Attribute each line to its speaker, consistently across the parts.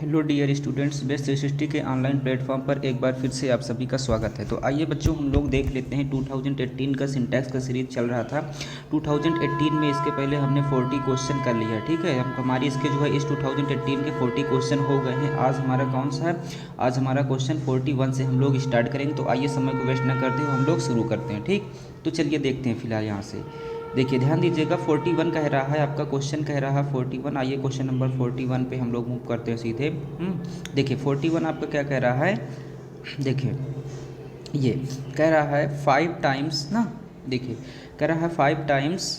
Speaker 1: Hello dear students, best 360 के online platform पर एक बार फिर से आप सभी का स्वागत है। तो आइए बच्चों, हम लोग देख लेते हैं 2018 का सिंटैक्स का सीरीज चल रहा था। 2018 में इसके पहले हमने 40 क्वेश्चन कर लिया, ठीक है। अब हमारी इसके जो है इस 2018 के 40 क्वेश्चन हो गए हैं। आज हमारा कौन सा है? आज हमारा क्वेश्चन 41 से हम लोग स्टार्ट करेंगे। तो आइए समय को वेस्ट ना करते हुए हम लोग शुरू करते हैं, ठीक। तो चलिए देखते हैं फिलहाल यहाँ से। देखिए ध्यान दीजिएगा, 41 कह रहा है, आपका क्वेश्चन कह रहा है 41। आइए क्वेश्चन नंबर 41 पे हम लोग मूव करते हैं सीधे। देखिए 41 आपका क्या कह रहा है? देखिए ये कह रहा है 5 टाइम्स ना। देखिए कह रहा है 5 टाइम्स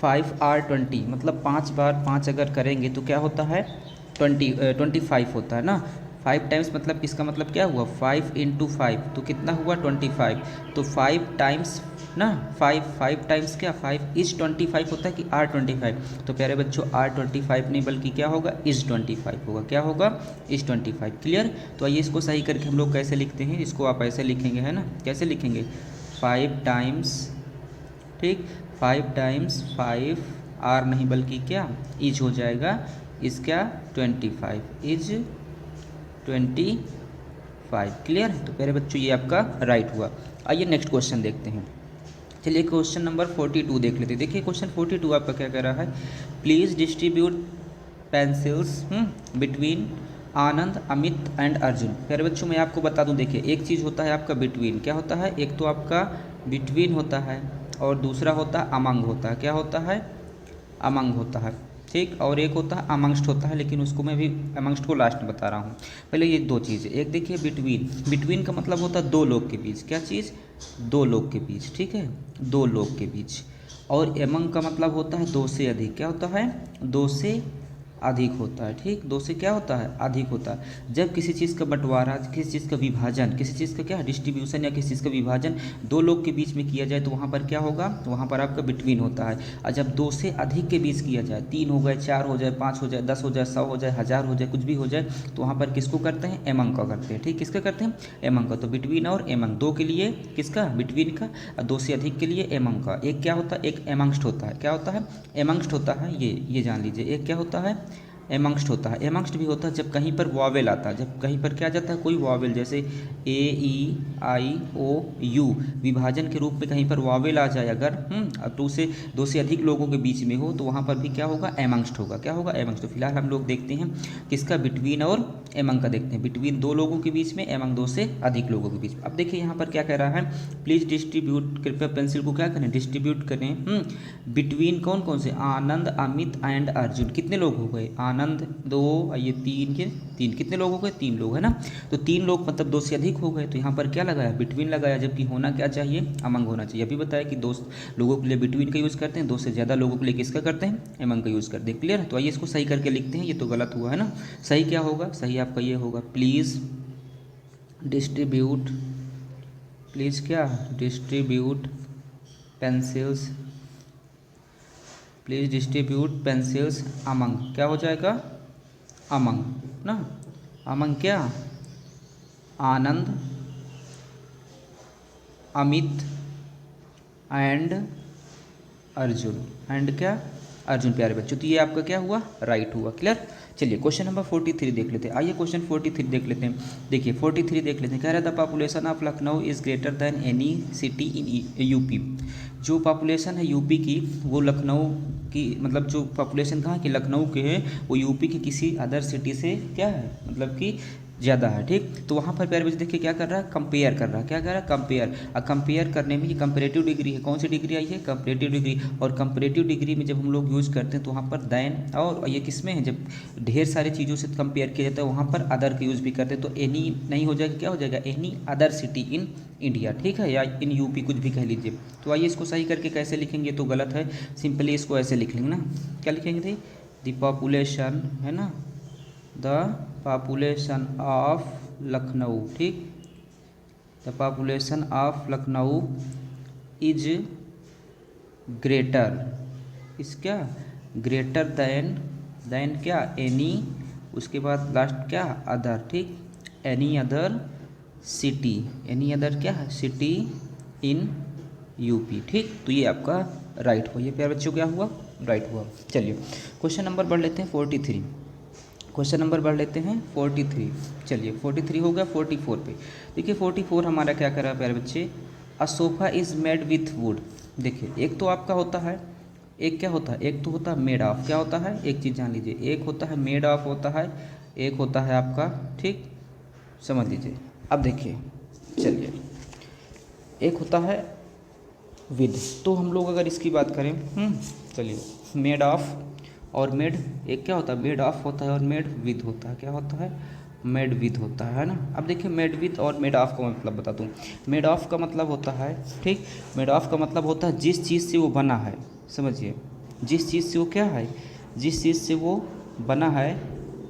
Speaker 1: 5 आर 20, मतलब 5 बार 5 अगर करेंगे तो क्या होता है? 25 होता है ना। 5 टाइम्स मतलब इसका मतलब क्या हुआ? 5 इंटू 5 तो कितना हुआ? 25। तो 5 टाइम्स ना, 5 टाइम्स क्या 5 इज 25 होता है कि आर 25। तो प्यारे बच्चों आर 25 नहीं बल्कि क्या होगा? इज 25 होगा। क्या होगा? इज 25। क्लियर? तो आइए इसको सही करके हम लोग कैसे लिखते हैं। इसको आप ऐसे लिखेंगे, है ना। कैसे लिखेंगे? 5 टाइम्स, ठीक, 5 टाइम्स 5 आर नहीं बल्कि क्या इज हो जाएगा। इज क्या? 25, इज 25। क्लियर? तो प्यारे बच्चों ये आपका राइट हुआ। आइए नेक्स्ट क्वेश्चन देखते हैं। चलिए क्वेश्चन नंबर 42 देख लेते हैं। देखिए क्वेश्चन 42 आपका क्या कह रहा है? Please distribute pencils between Anand, Amit and Arjun. प्यारे बच्चों मैं आपको बता दूं, देखिए एक चीज़ होता है आपका बिटवीन, क्या होता है? एक तो आपका बिटवीन होता है और दूसरा होता है अमंग होता है। क्या होता है? अमंग होता है, ठीक। और एक होता है अमंगस्ट होता है, लेकिन उसको मैं भी अमंगस्ट को लास्ट में बता रहा हूँ। पहले ये दो चीज़ें, एक देखिए बिटवीन। बिटवीन का मतलब होता है दो लोग के बीच। क्या चीज़? दो लोग के बीच, ठीक है, दो लोग के बीच। और एमंग का मतलब होता है दो से अधिक। क्या होता है? दो से अधिक होता है, ठीक। दो से क्या होता है? अधिक होता है। जब किसी चीज़ का बंटवारा, किसी चीज़ का विभाजन, किसी चीज़ का क्या डिस्ट्रीब्यूशन या किसी चीज़ का विभाजन दो लोग के बीच में किया जाए तो वहाँ पर क्या होगा? तो वहाँ पर आपका बिटवीन होता है। और जब दो से अधिक के बीच किया जाए, 3 हो गए, 4 हो जाए, 5 हो जाए, 10 हो जाए, 100 हो जाए, 1000 हो जाए, कुछ भी हो जाए, तो वहाँ पर किसको करते हैं? एमंग का करते हैं, ठीक। किसका करते हैं? एमंग का। तो बिटवीन और एमंग, दो के लिए किसका? बिटवीन का। और दो से अधिक के लिए एमंग का। एक क्या होता है? एक एमंगस्ट होता है। क्या होता है? एमंगस्ट होता है। ये जान लीजिए, एक क्या होता है? एमंगस्ट होता है। एमंगस्ट भी होता है जब कहीं पर वावेल आता है, जब कहीं पर क्या जाता है? कोई वावेल, जैसे ए ई आई ओ यू, विभाजन के रूप में कहीं पर वावेल आ जाए अगर, अब तो उसे दो से अधिक लोगों के बीच में हो तो वहाँ पर भी क्या होगा? एमंगस्ट होगा। क्या होगा? एमंगस्ट। तो फिलहाल हम लोग देखते हैं किसका? बिटवीन और एमंग का देखते हैं। बिटवीन दो लोगों के बीच में, एमंग दो से अधिक लोगों के बीच में। अब देखिए यहाँ पर क्या कह रहा है? प्लीज़ डिस्ट्रीब्यूट, कृपया पेंसिल को क्या करें? डिस्ट्रीब्यूट करें बिटवीन कौन कौन से? आनंद, अमित एंड अर्जुन। कितने लोग हो गए? आनंद 2, ये 3 के 3, कितने लोग हो गए? 3 लोग, है ना। तो 3 लोग मतलब दो से अधिक हो गए, तो यहाँ पर क्या लगाया? बिटवीन लगाया, जबकि होना क्या चाहिए? अमंग होना चाहिए। अभी बताया कि दो लोगों के लिए बिटवीन का यूज़ करते हैं, दो से ज़्यादा लोगों के लिए किसका करते हैं? अमंग का यूज़ करते हैं। क्लियर? तो आइए इसको सही करके लिखते हैं। ये तो गलत हुआ है ना। सही क्या होगा? सही आपका ये होगा, प्लीज़ डिस्ट्रीब्यूट, प्लीज़ क्या? Distribute pencils, please distribute pencils among. क्या हो जाएगा? अमंग ना। अमंग क्या? आनंद, अमित एंड अर्जुन। एंड क्या? अर्जुन। प्यारे बच्चों तो ये आपका क्या हुआ? राइट हुआ। क्लियर? चलिए क्वेश्चन नंबर 43 देख लेते हैं। आइए क्वेश्चन 43 देख लेते हैं। देखिए 43 देख लेते हैं। कह रहा है the population of Lucknow is greater than any city in UP. जो पॉपुलेशन है यूपी की, वो लखनऊ की, मतलब जो पॉपुलेशन कहाँ की? लखनऊ के हैं, वो यूपी की किसी अदर सिटी से क्या है? मतलब कि ज़्यादा है, ठीक। तो वहाँ पर प्यारे बच्चे देखिए क्या कर रहा है? कंपेयर कर रहा है। क्या कर रहा है? कंपेयर। और कंपेयर करने में ये कंपेरेटिव डिग्री है। कौन सी डिग्री आई है? Comparative degree. और कंपेरेटिव डिग्री में जब हम लोग यूज़ करते हैं तो वहाँ पर दैन, और ये किस में है? जब ढेर सारी चीज़ों से कंपेयर किया जाता है वहाँ पर अदर का यूज़ भी करते हैं। तो एनी नहीं हो जाएगा, क्या हो जाएगा? Any other city in India, ठीक है, या इन यूपी, कुछ भी कह लीजिए। तो आइए इसको सही करके कैसे लिखेंगे? तो गलत है, सिंपली इसको ऐसे लिख लेंगे ना। क्या लिखेंगे थे? द पॉपुलेशन, है ना, द पॉपुलेशन ऑफ लखनऊ, ठीक। The population of Lucknow is greater, इस क्या? ग्रेटर दैन क्या? एनी, उसके बाद लास्ट क्या? अदर, ठीक। Any other city, any other क्या है? सिटी इन यूपी, ठीक। तो ये आपका राइट हुआ। ये प्यारे बच्चों क्या हुआ? राइट हुआ। चलिए क्वेश्चन नंबर बढ़ लेते हैं 43। क्वेश्चन नंबर बढ़ लेते हैं 43। चलिए 43 हो गया। 44 पे देखिए 44 हमारा क्या कर रहा है प्यारे बच्चे, अ sofa is made with would. देखिए एक तो आपका होता है, एक क्या होता है, एक तो होता है मेड ऑफ, क्या होता है, एक चीज़ जान लीजिए, एक होता है मेड ऑफ होता है, एक होता है आपका, ठीक समझ लीजिए। अब देखिए चलिए, एक होता है विद, तो हम लोग अगर इसकी बात करें चलिए, मेड ऑफ और मेड, एक क्या होता है मेड ऑफ होता है और मेड विद होता है, क्या होता है मेड विद होता है ना। अब देखिए मेड विद और मेड ऑफ का मतलब बता दूँ। मेड ऑफ का मतलब होता है, ठीक, मेड ऑफ का मतलब होता है जिस चीज़ से वो बना है, समझिए, जिस चीज़ से वो क्या है, जिस चीज़ से वो बना है।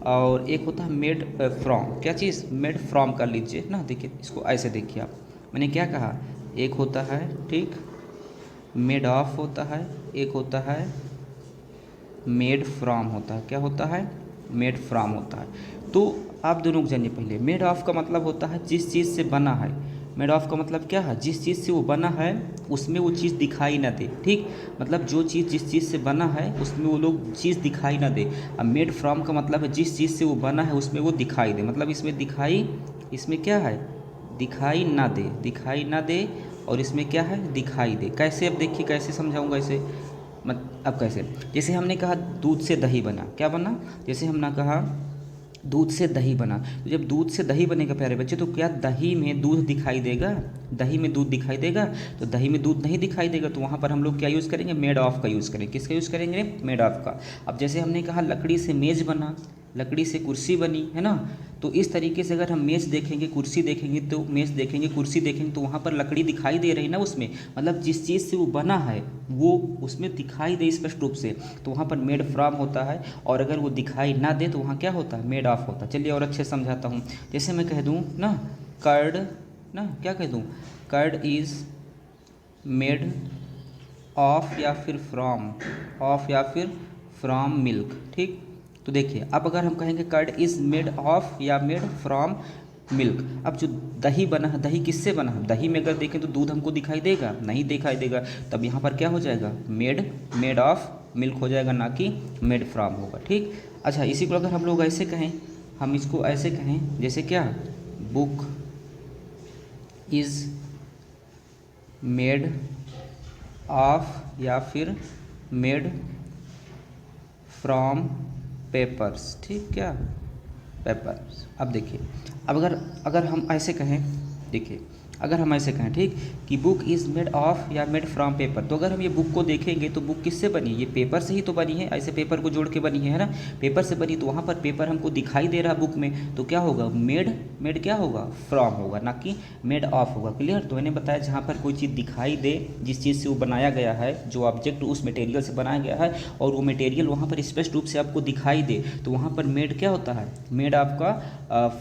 Speaker 1: और एक होता है मेड फ्रॉम, क्या चीज़, मेड फ्रॉम कर लीजिए ना। देखिए इसको ऐसे देखिए आप, मैंने क्या कहा, एक होता है ठीक मेड ऑफ होता है, एक होता है मेड फ्रॉम होता है, क्या होता है मेड फ्रॉम होता है। तो आप दोनों को जानिए, पहले मेड ऑफ का मतलब होता है जिस चीज़ से बना है। मेड ऑफ का मतलब क्या है, जिस चीज़ से वो बना है उसमें वो चीज़ दिखाई ना दे, ठीक, मतलब जो चीज़ जिस चीज़ से बना है उसमें वो लोग चीज़ दिखाई ना दे। अब मेड फ्रॉम का मतलब है जिस चीज़ से वो बना है उसमें वो दिखाई दे, मतलब इसमें दिखाई, इसमें क्या है दिखाई ना दे, दिखाई ना दे, और इसमें क्या है दिखाई दे। कैसे, अब देखिए कैसे समझाऊंगा इसे, मत अब कैसे, जैसे हमने कहा दूध से दही बना, क्या बना, जैसे हमने कहा दूध से दही बना, तो जब दूध से दही बनेगा प्यारे बच्चे, तो क्या दही में दूध दिखाई देगा, दही में दूध दिखाई देगा, तो दही में दूध नहीं दिखाई देगा, तो वहाँ पर हम लोग क्या यूज़ करेंगे, मेड ऑफ का यूज़ करेंगे। किसका यूज़ करेंगे, मेड ऑफ का। अब जैसे हमने कहा लकड़ी से मेज़ बना, लकड़ी से कुर्सी बनी, है ना, तो इस तरीके से अगर हम मेज़ देखेंगे, कुर्सी देखेंगे, तो मेज़ देखेंगे, कुर्सी देखेंगे, तो वहाँ पर लकड़ी दिखाई दे रही ना उसमें, मतलब जिस चीज़ से वो बना है वो उसमें दिखाई दे स्पष्ट रूप से, तो वहाँ पर मेड फ्रॉम होता है। और अगर वो दिखाई ना दे तो वहाँ क्या होता है, मेड ऑफ होता है। चलिए और अच्छे से समझाता हूँ। जैसे मैं कह दूँ ना कर्ड, ना क्या कह दूँ, कर्ड इज़ मेड ऑफ या फिर फ्रॉम, ऑफ या फिर फ्रॉम मिल्क, ठीक। तो देखिए अब अगर हम कहेंगे कर्ड इज़ मेड ऑफ या मेड फ्रॉम मिल्क, अब जो दही बना है, दही किससे बना है, दही में अगर देखें तो दूध हमको दिखाई देगा, नहीं दिखाई देगा, तब यहाँ पर क्या हो जाएगा, मेड ऑफ मिल्क हो जाएगा, ना कि मेड फ्रॉम होगा, ठीक। अच्छा इसी को अगर हम लोग ऐसे कहें, हम इसको ऐसे कहें, जैसे क्या, बुक इज़ मेड ऑफ या फिर मेड फ्रॉम पेपर्स, ठीक, क्या पेपर्स। अब देखिए, अब अगर हम ऐसे कहें, देखिए अगर हम ऐसे कहें, ठीक, कि बुक इज़ मेड ऑफ या मेड फ्रॉम पेपर, तो अगर हम ये बुक को देखेंगे तो बुक किससे बनी है, ये पेपर से ही तो बनी है, ऐसे पेपर को जोड़ के बनी है ना, पेपर से बनी, तो वहाँ पर पेपर हमको दिखाई दे रहा है बुक में, तो क्या होगा, मेड क्या होगा, फ्रॉम होगा, ना कि मेड ऑफ होगा। क्लियर। तो मैंने बताया जहाँ पर कोई चीज़ दिखाई दे, जिस चीज़ से वो बनाया गया है, जो ऑब्जेक्ट उस मटेरियल से बनाया गया है, और वो मटेरियल वहाँ पर स्पष्ट रूप से आपको दिखाई दे, तो वहाँ पर मेड क्या होता है, मेड आपका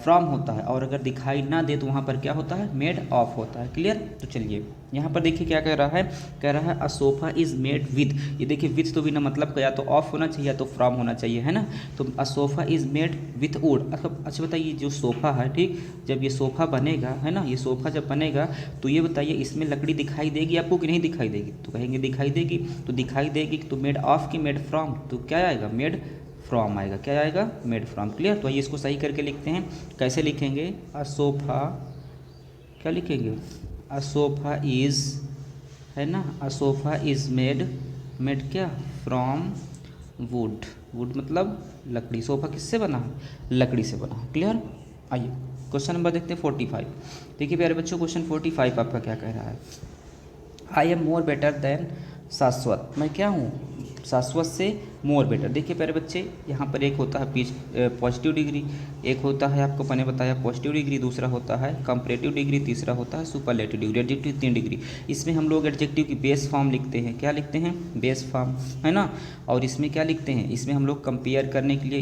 Speaker 1: फ्रॉम होता है, और अगर दिखाई ना दे तो वहाँ पर क्या होता है, मेड ऑफ होता है। क्लियर। तो चलिए यहाँ पर देखिए क्या कह रहा है, कह रहा है अ सोफ़ा इज़ मेड विद, ये देखिए विथ तो बिना मतलब का या तो ऑफ होना चाहिए या तो फ्रॉम होना चाहिए, है ना। तो अ sofa is made with would. अच्छा बताइए जो सोफ़ा है, ठीक, जब ये सोफ़ा बनेगा, है ना, ये सोफ़ा जब बनेगा तो ये बताइए इसमें लकड़ी दिखाई देगी आपको कि नहीं दिखाई देगी, तो कहेंगे दिखाई देगी, तो दिखाई देगी तो मेड ऑफ की मेड फ्रॉम, तो क्या आएगा, मेड फ्रॉम आएगा, क्या आएगा, मेड फ्रॉम। क्लियर। तो आइए इसको सही करके लिखते हैं, कैसे लिखेंगे, अ सोफ़ा, क्या लिखेंगे, अ सोफ़ा इज़, है ना, अ सोफ़ा इज़ मेड क्या, फ्रॉम वुड, वुड मतलब लकड़ी, सोफ़ा किससे बना है, लकड़ी से बना है। क्लियर। आइए क्वेश्चन नंबर देखते हैं 45। देखिए प्यारे बच्चों क्वेश्चन 45 आपका क्या कह रहा है, I am more better than शाश्वत, मैं क्या हूँ, शाश्वत से मोर बेटर। देखिए प्यारे बच्चे यहाँ पर एक होता है पॉजिटिव डिग्री, एक होता है आपको मैंने बताया पॉजिटिव डिग्री, दूसरा होता है कंपैरेटिव डिग्री, तीसरा होता है सुपरलेटिव डिग्री। एडजेक्टिव 3 डिग्री, इसमें हम लोग एडजेक्टिव की बेस फॉर्म लिखते हैं, क्या लिखते हैं, बेस फॉर्म, है ना। और इसमें क्या लिखते हैं, इसमें हम लोग कंपेयर करने के लिए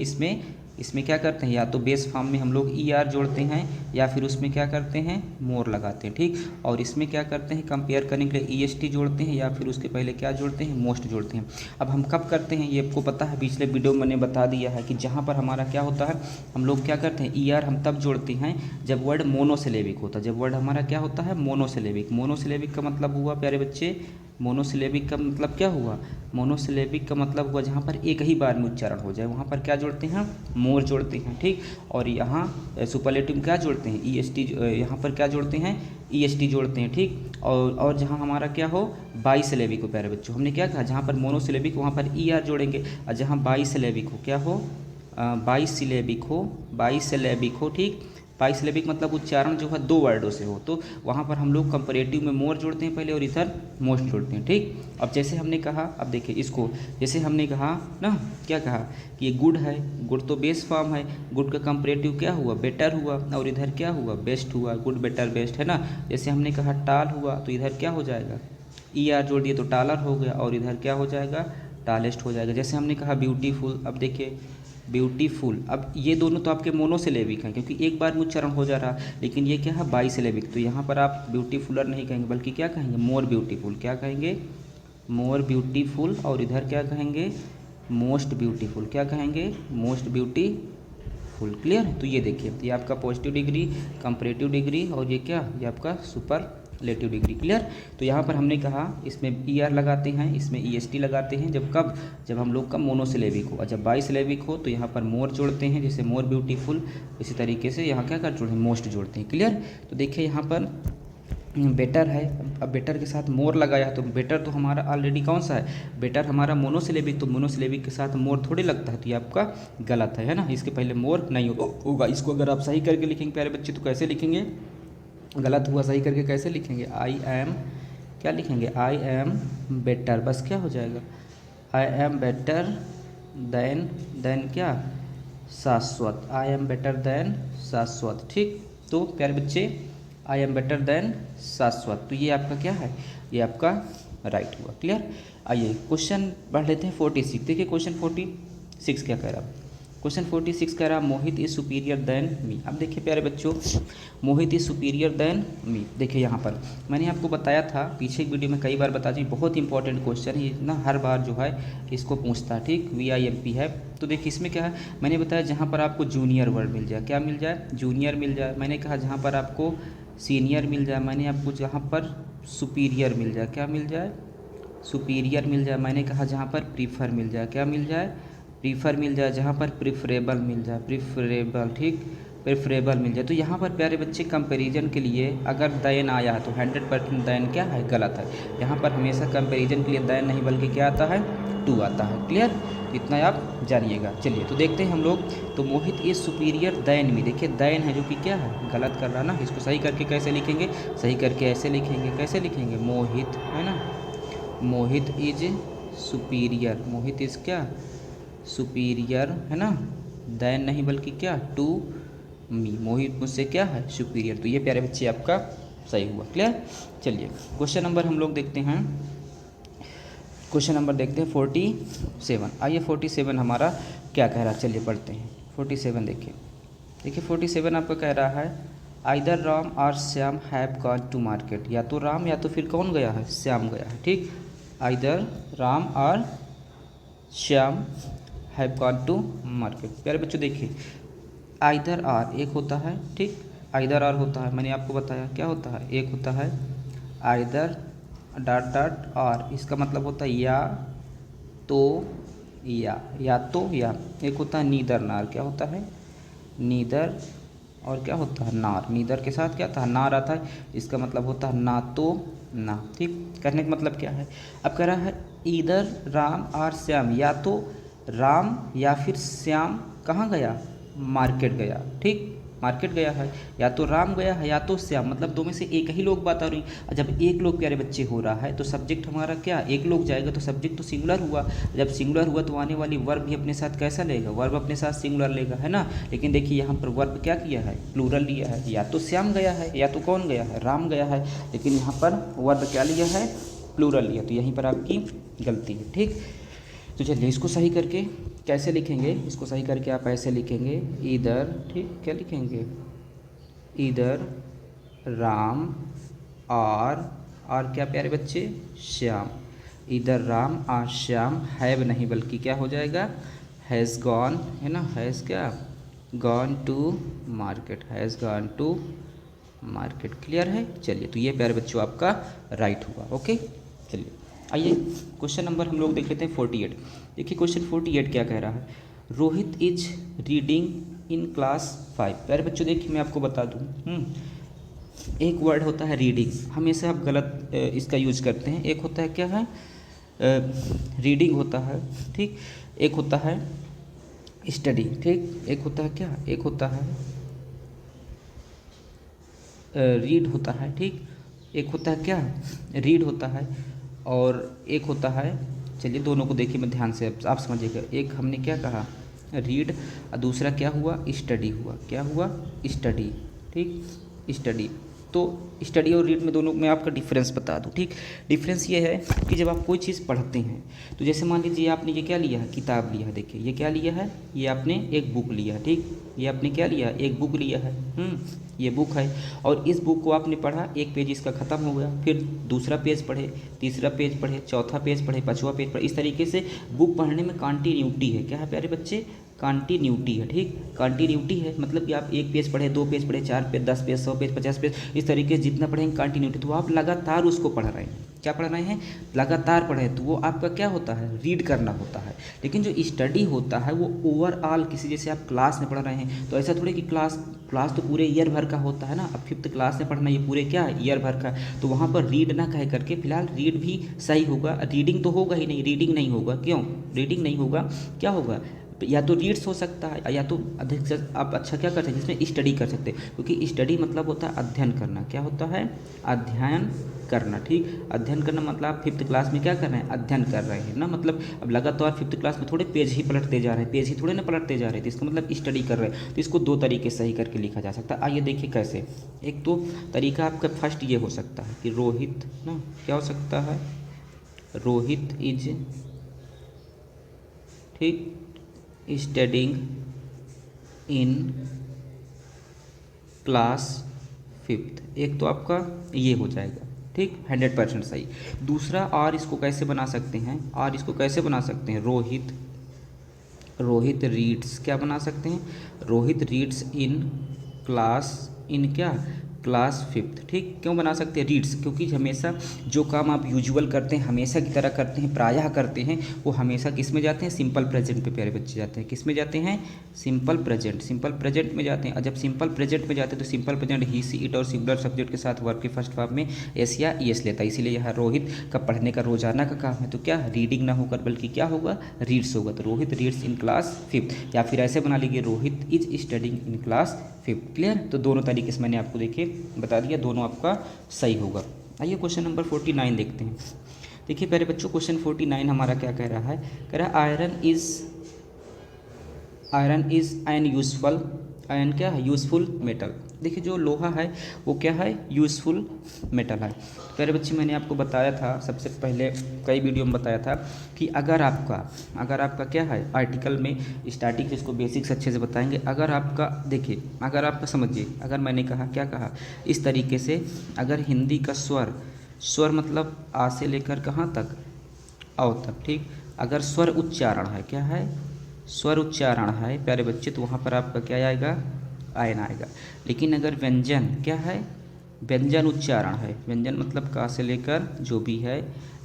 Speaker 1: इसमें क्या करते हैं, या तो बेस फॉर्म में हम लोग ER जोड़ते हैं, या फिर उसमें क्या करते हैं, मोर लगाते हैं, ठीक। और इसमें क्या करते हैं, कंपेयर करने के लिए EST जोड़ते हैं, या फिर उसके पहले क्या जोड़ते हैं, मोस्ट जोड़ते हैं। अब हम कब करते हैं ये आपको पता है, पिछले वीडियो में मैंने बता दिया है कि जहाँ पर हमारा क्या होता है, हम लोग क्या करते हैं, ER हम तब जोड़ते हैं जब वर्ड मोनोसिलेबिक होता है, जब वर्ड हमारा क्या होता है, मोनोसिलेबिक। मोनोसिलेबिक का मतलब हुआ प्यारे बच्चे मोनोसिलेबिक का मतलब क्या हुआ, मोनोसिलेबिक का मतलब हुआ जहाँ पर एक ही बार में उच्चारण हो जाए, वहाँ पर क्या जोड़ते हैं, मोर जोड़ते हैं, ठीक। और यहाँ सुपरलेटिव में क्या जोड़ते हैं, ई एस टी, यहाँ पर क्या जोड़ते हैं, ई एस टी जोड़ते हैं, ठीक। और जहाँ हमारा क्या हो, बाईसिलेबिक हो प्यारे बच्चों, हमने क्या कहा, जहाँ पर मोनोसिलेबिक वहाँ पर ई आर जोड़ेंगे, और जहाँ बाईसिलेबिक हो क्या हो, बाईसिलेबिक हो, ठीक। बाईसिलेबिक मतलब उच्चारण जो है 2 वर्डों से हो, तो वहाँ पर हम लोग कंपैरेटिव में मोर जोड़ते हैं पहले और इधर मोस्ट जोड़ते हैं, ठीक। अब जैसे हमने कहा, अब देखिए इसको, जैसे हमने कहा ना, क्या कहा कि ये गुड है, गुड तो बेस फॉर्म है, गुड का कंपैरेटिव क्या हुआ, बेटर हुआ, और इधर क्या हुआ, बेस्ट हुआ, गुड बेटर बेस्ट, है ना। जैसे हमने कहा टाल हुआ, तो इधर क्या हो जाएगा, ई आर जोड़ दिए तो टालर हो गया, और इधर क्या हो जाएगा, टालेस्ट हो जाएगा। जैसे हमने कहा ब्यूटीफुल, अब देखिए ब्यूटीफुल, अब ये दोनों तो आपके मोनोसिलेबिक हैं क्योंकि एक बार में उच्चारण हो जा रहा, लेकिन ये क्या है, बाईसिलेबिक, तो यहाँ पर आप ब्यूटीफुलर नहीं कहेंगे बल्कि क्या कहेंगे, मोर ब्यूटीफुल, क्या कहेंगे, मोर ब्यूटीफुल, और इधर क्या कहेंगे, मोस्ट ब्यूटीफुल, क्या कहेंगे, मोस्ट ब्यूटीफुल। क्लियर है, तो ये देखिए, ये आपका पॉजिटिव डिग्री, कंपैरेटिव डिग्री, और ये क्या, ये आपका सुपरलेटिव डिग्री। क्लियर, तो यहाँ पर हमने कहा इसमें ई आर लगाते हैं, इसमें ई एस टी लगाते हैं, जब कब, जब हम लोग का मोनोसिलेबिक हो, और जब बाईसिलेबिक हो तो यहाँ पर मोर जोड़ते हैं, जैसे मोर ब्यूटीफुल, इसी तरीके से यहाँ क्या कर जोड़ते हैं, मोस्ट जोड़ते हैं। क्लियर, तो देखिए यहाँ पर बेटर है, अब बेटर के साथ मोर लगाया, तो बेटर तो हमारा ऑलरेडी कौन सा है, बेटर हमारा मोनोसिलेबिक, तो मोनोसिलेबिक के साथ मोर थोड़ी लगता है, तो ये आपका गलत है ना, इसके पहले मोर नहीं होगा। इसको अगर आप सही करके लिखेंगे प्यारे बच्चे तो कैसे लिखेंगे, गलत हुआ सही करके कैसे लिखेंगे, आई एम, क्या लिखेंगे, आई एम बेटर, बस क्या हो जाएगा, आई एम बेटर देन क्या, शाश्वत, आई एम बेटर देन शाश्वत, ठीक। तो प्यारे बच्चे आई एम बेटर देन शाश्वत, तो ये आपका क्या है, ये आपका राइट हुआ। क्लियर, आइए क्वेश्चन पढ़ लेते हैं 46। देखिए क्वेश्चन 46 क्या कह रहा है, क्वेश्चन 46 कह रहा मोहित इज सुपीरियर देन मी। अब देखिए प्यारे बच्चों, मोहित इज सुपीरियर देन मी, देखिए यहाँ पर मैंने आपको बताया था पीछे एक वीडियो में कई बार बता दी, बहुत इंपॉर्टेंट क्वेश्चन है ना, हर बार जो है इसको पूछता है, ठीक, VIMP है। तो देखिए इसमें क्या है, मैंने बताया जहाँ पर आपको जूनियर वर्ड मिल जाए, क्या मिल जाए, जूनियर मिल जाए, मैंने कहा जहाँ पर आपको सीनियर मिल जाए, मैंने आपको जहाँ पर सुपीरियर मिल जाए, क्या मिल जाए, सुपीरियर मिल जाए, मैंने कहा जहाँ पर प्रीफर मिल जाए, क्या मिल जाए, प्रीफर मिल जाए, जहाँ पर प्रिफरेबल मिल जाए, प्रिफरेबल, ठीक, प्रेफरेबल मिल जाए। तो यहाँ पर प्यारे बच्चे कंपैरिजन के लिए अगर दैन आया है तो 100% दैन क्या है, गलत है। यहाँ पर हमेशा कंपैरिजन के लिए दैन नहीं बल्कि क्या आता है, टू आता है। क्लियर, इतना आप जानिएगा। चलिए तो देखते हैं हम लोग, तो मोहित इज सुपीरियर दैन मी, देखिए दैन है जो कि क्या है, गलत कर रहा ना, इसको सही करके कैसे लिखेंगे, सही करके ऐसे लिखेंगे, कैसे लिखेंगे, मोहित, है ना, मोहित इज सुपीरियर, मोहित इज क्या, सुपीरियर, है ना, दैन नहीं बल्कि क्या, टू मी, मोहित मुझसे क्या है, सुपीरियर। तो ये प्यारे बच्चे आपका सही हुआ। क्लियर, चलिए क्वेश्चन नंबर हम लोग देखते हैं, क्वेश्चन नंबर देखते हैं 47। आइए 47 हमारा क्या कह रहा है, चलिए पढ़ते हैं 47। देखिए 47 आपका कह रहा है आइदर राम और Shyam have gone to market, या तो राम या तो फिर कौन गया है, श्याम गया है, ठीक। आइदर राम और Shyam have gone to market. प्यारे बच्चों देखिए आइदर आर एक होता है, ठीक, आइदर आर होता है, मैंने आपको बताया क्या होता है, एक होता है आइदर डॉट डॉट आर, इसका मतलब होता है या तो, या तो या, एक होता है नीदर नार, क्या होता है, नीदर, और क्या होता है नार, नीदर के साथ क्या आता है, नार आता है, इसका मतलब होता है ना तो ना, ठीक। कहने का मतलब क्या है, अब कह रहा है इधर राम और श्याम, या तो राम या फिर श्याम कहाँ गया, मार्केट गया, ठीक, मार्केट गया है, या तो राम गया है या तो श्याम, मतलब दो में से एक ही लोग बात आ रही। जब एक लोग प्यारे बच्चे हो रहा है तो सब्जेक्ट हमारा क्या, एक लोग जाएगा तो सब्जेक्ट तो सिंगुलर हुआ, जब सिंगुलर हुआ तो आने वाली वर्ब भी अपने साथ कैसा लेगा, वर्ब अपने साथ सिंगुलर लेगा, है ना। लेकिन देखिए यहाँ पर वर्ब क्या किया है, प्लूरल लिया है, या तो श्याम गया है या तो कौन गया है, राम गया है, लेकिन यहाँ पर वर्ब क्या लिया है, प्लूरल लिया, तो यहीं पर आपकी गलती है, ठीक। तो चलिए इसको सही करके कैसे लिखेंगे, इसको सही करके आप ऐसे लिखेंगे इधर, ठीक, क्या लिखेंगे, इधर राम और क्या प्यारे बच्चे, श्याम, इधर राम और श्याम हैव नहीं बल्कि क्या हो जाएगा, हैज़ गॉन, है ना, हैज़ क्या, gone to market, has gone to market. Clear है, चलिए तो ये प्यारे बच्चों आपका राइट हुआ। ओके, चलिए आइए क्वेश्चन नंबर हम लोग देख लेते हैं 48। देखिए क्वेश्चन 48 क्या कह रहा है, Rohit is reading in class 5। प्यारे बच्चों देखिए मैं आपको बता दूँ, एक वर्ड होता है रीडिंग, हमेशा आप गलत इसका यूज करते हैं। एक होता है क्या है, रीडिंग होता है, ठीक। एक होता है स्टडी, ठीक। एक होता है क्या, एक होता है रीड होता है, ठीक। एक होता है क्या, रीड होता है, और एक होता है, चलिए दोनों को देखिए मैं ध्यान से, आप समझिएगा। एक हमने क्या कहा, रीड, और दूसरा क्या हुआ, स्टडी हुआ। क्या हुआ, स्टडी, ठीक, स्टडी। तो स्टडी और रीड में दोनों में आपका डिफरेंस बता दूं, ठीक। डिफरेंस ये है कि जब आप कोई चीज़ पढ़ते हैं, तो जैसे मान लीजिए आपने ये क्या लिया है, किताब लिया है। देखिए ये क्या लिया है, ये आपने एक बुक लिया है, ठीक। ये आपने क्या लिया, एक बुक लिया है, ये बुक है। और इस बुक को आपने पढ़ा, एक पेज इसका ख़त्म हो गया, फिर दूसरा पेज पढ़े, तीसरा पेज पढ़े, चौथा पेज पढ़े, पाँचवा पेज पढ़े। इस तरीके से बुक पढ़ने में कंटिन्यूटी है। क्या है प्यारे बच्चे, कंटिन्यूटी है, ठीक। कंटिन्यूटी है मतलब कि आप एक पेज पढ़े, दो पेज पढ़े, 4 पेज, 10 पेज, 100 पेज, 50 पेज, इस तरीके से जितना पढ़ेंगे कंटिन्यूटी। तो आप लगातार उसको पढ़ रहे हैं। क्या पढ़ रहे हैं, लगातार पढ़ रहे हैं, तो वो आपका क्या होता है, रीड करना होता है। लेकिन जो स्टडी होता है वो ओवरऑल किसी, जैसे आप क्लास में पढ़ रहे हैं, तो ऐसा थोड़ी कि क्लास तो पूरे ईयर भर का होता है ना। अब 5th क्लास में पढ़ना, ये पूरे क्या ईयर भर का, तो वहाँ पर रीड ना कह करके फिलहाल रीड भी सही होगा। रीडिंग तो होगा ही नहीं, रीडिंग नहीं होगा। क्यों रीडिंग नहीं होगा, क्या होगा, या तो रीड्स हो सकता है, या तो अधिक से आप अच्छा क्या कर सकते हैं, जिसमें स्टडी कर सकते हैं। क्योंकि स्टडी मतलब होता है अध्ययन करना। क्या होता है, अध्ययन करना, ठीक। अध्ययन करना मतलब आप 5th क्लास में क्या कर रहे हैं, अध्ययन कर रहे हैं ना। मतलब अब लगातार 5th क्लास में थोड़े पेज ही पलटते जा रहे हैं, पेज ही थोड़े ना पलटते जा रहे हैं, तो इसका मतलब स्टडी कर रहे हैं। तो इसको दो तरीके सही करके लिखा जा सकता है। आइए देखिए कैसे। एक तो तरीका आपका फर्स्ट ये हो सकता है कि रोहित ना, क्या हो सकता है, रोहित इज, ठीक, स्टडिंग इन क्लास 5th। एक तो आपका ये हो जाएगा, ठीक, 100% सही। दूसरा और इसको कैसे बना सकते हैं, और इसको कैसे बना सकते हैं, रोहित रीड्स, क्या बना सकते हैं, रोहित रीड्स इन क्लास, इन क्या, क्लास 5th, ठीक। क्यों बना सकते हैं रीड्स, क्योंकि हमेशा जो काम आप यूजुअल करते हैं, हमेशा की तरह करते हैं, प्रायः करते हैं, वो हमेशा किस में जाते हैं, सिंपल प्रेजेंट पे प्यारे बच्चे जाते हैं। किस में जाते हैं, सिंपल प्रेजेंट में जाते हैं। और जब सिंपल प्रेजेंट में जाते हैं तो simple present he, she, it और सिंगुलर सब्जेक्ट के साथ वर्ब के फर्स्ट फॉर्म में एस या ईएस लेता है। इसीलिए यहाँ रोहित का पढ़ने का रोजाना का काम है, तो क्या रीडिंग ना होकर बल्कि क्या होगा, रीड्स होगा। तो Rohit reads in class 5th, या फिर ऐसे बना लीजिए, Rohit is studying in class 5th। Clear. तो दोनों तरीके से मैंने आपको देखिए बता दिया, दोनों आपका सही होगा। आइए क्वेश्चन नंबर 49 देखते हैं। देखिए प्यारे बच्चों क्वेश्चन 49 हमारा क्या कह रहा है, कह रहा है iron is an useful, iron क्या है, यूजफुल मेटल। देखिए जो लोहा है वो क्या है, यूजफुल मेटल है। प्यारे बच्चे मैंने आपको बताया था सबसे पहले, कई वीडियो में बताया था कि अगर आपका क्या है, आर्टिकल में स्टार्टिंग से इसको बेसिक्स अच्छे से बताएंगे। अगर आपका देखिए, अगर आपका समझिए, अगर मैंने कहा, क्या कहा, इस तरीके से, अगर हिंदी का स्वर मतलब आ से लेकर कहाँ तक, औ तक, ठीक। अगर स्वर उच्चारण है, क्या है, स्वर उच्चारण है प्यारे बच्चे, तो वहाँ पर आपका क्या आएगा, आयन आएगा। लेकिन अगर व्यंजन क्या है, व्यंजन उच्चारण है, व्यंजन मतलब का से लेकर जो भी है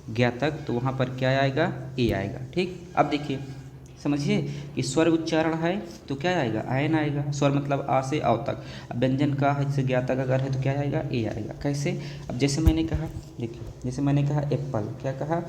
Speaker 1: ज्ञा तक, तो वहाँ पर क्या आएगा, ए आएगा, ठीक। अब देखिए समझिए कि स्वर उच्चारण है तो क्या आएगा, आयन आएगा। स्वर मतलब आ से आओ तक। अब व्यंजन का है, जैसे ज्ञा तक अगर है तो क्या आएगा, ए आएगा। कैसे, अब जैसे मैंने कहा, देखिए जैसे मैंने कहा एप्पल, क्या कहा,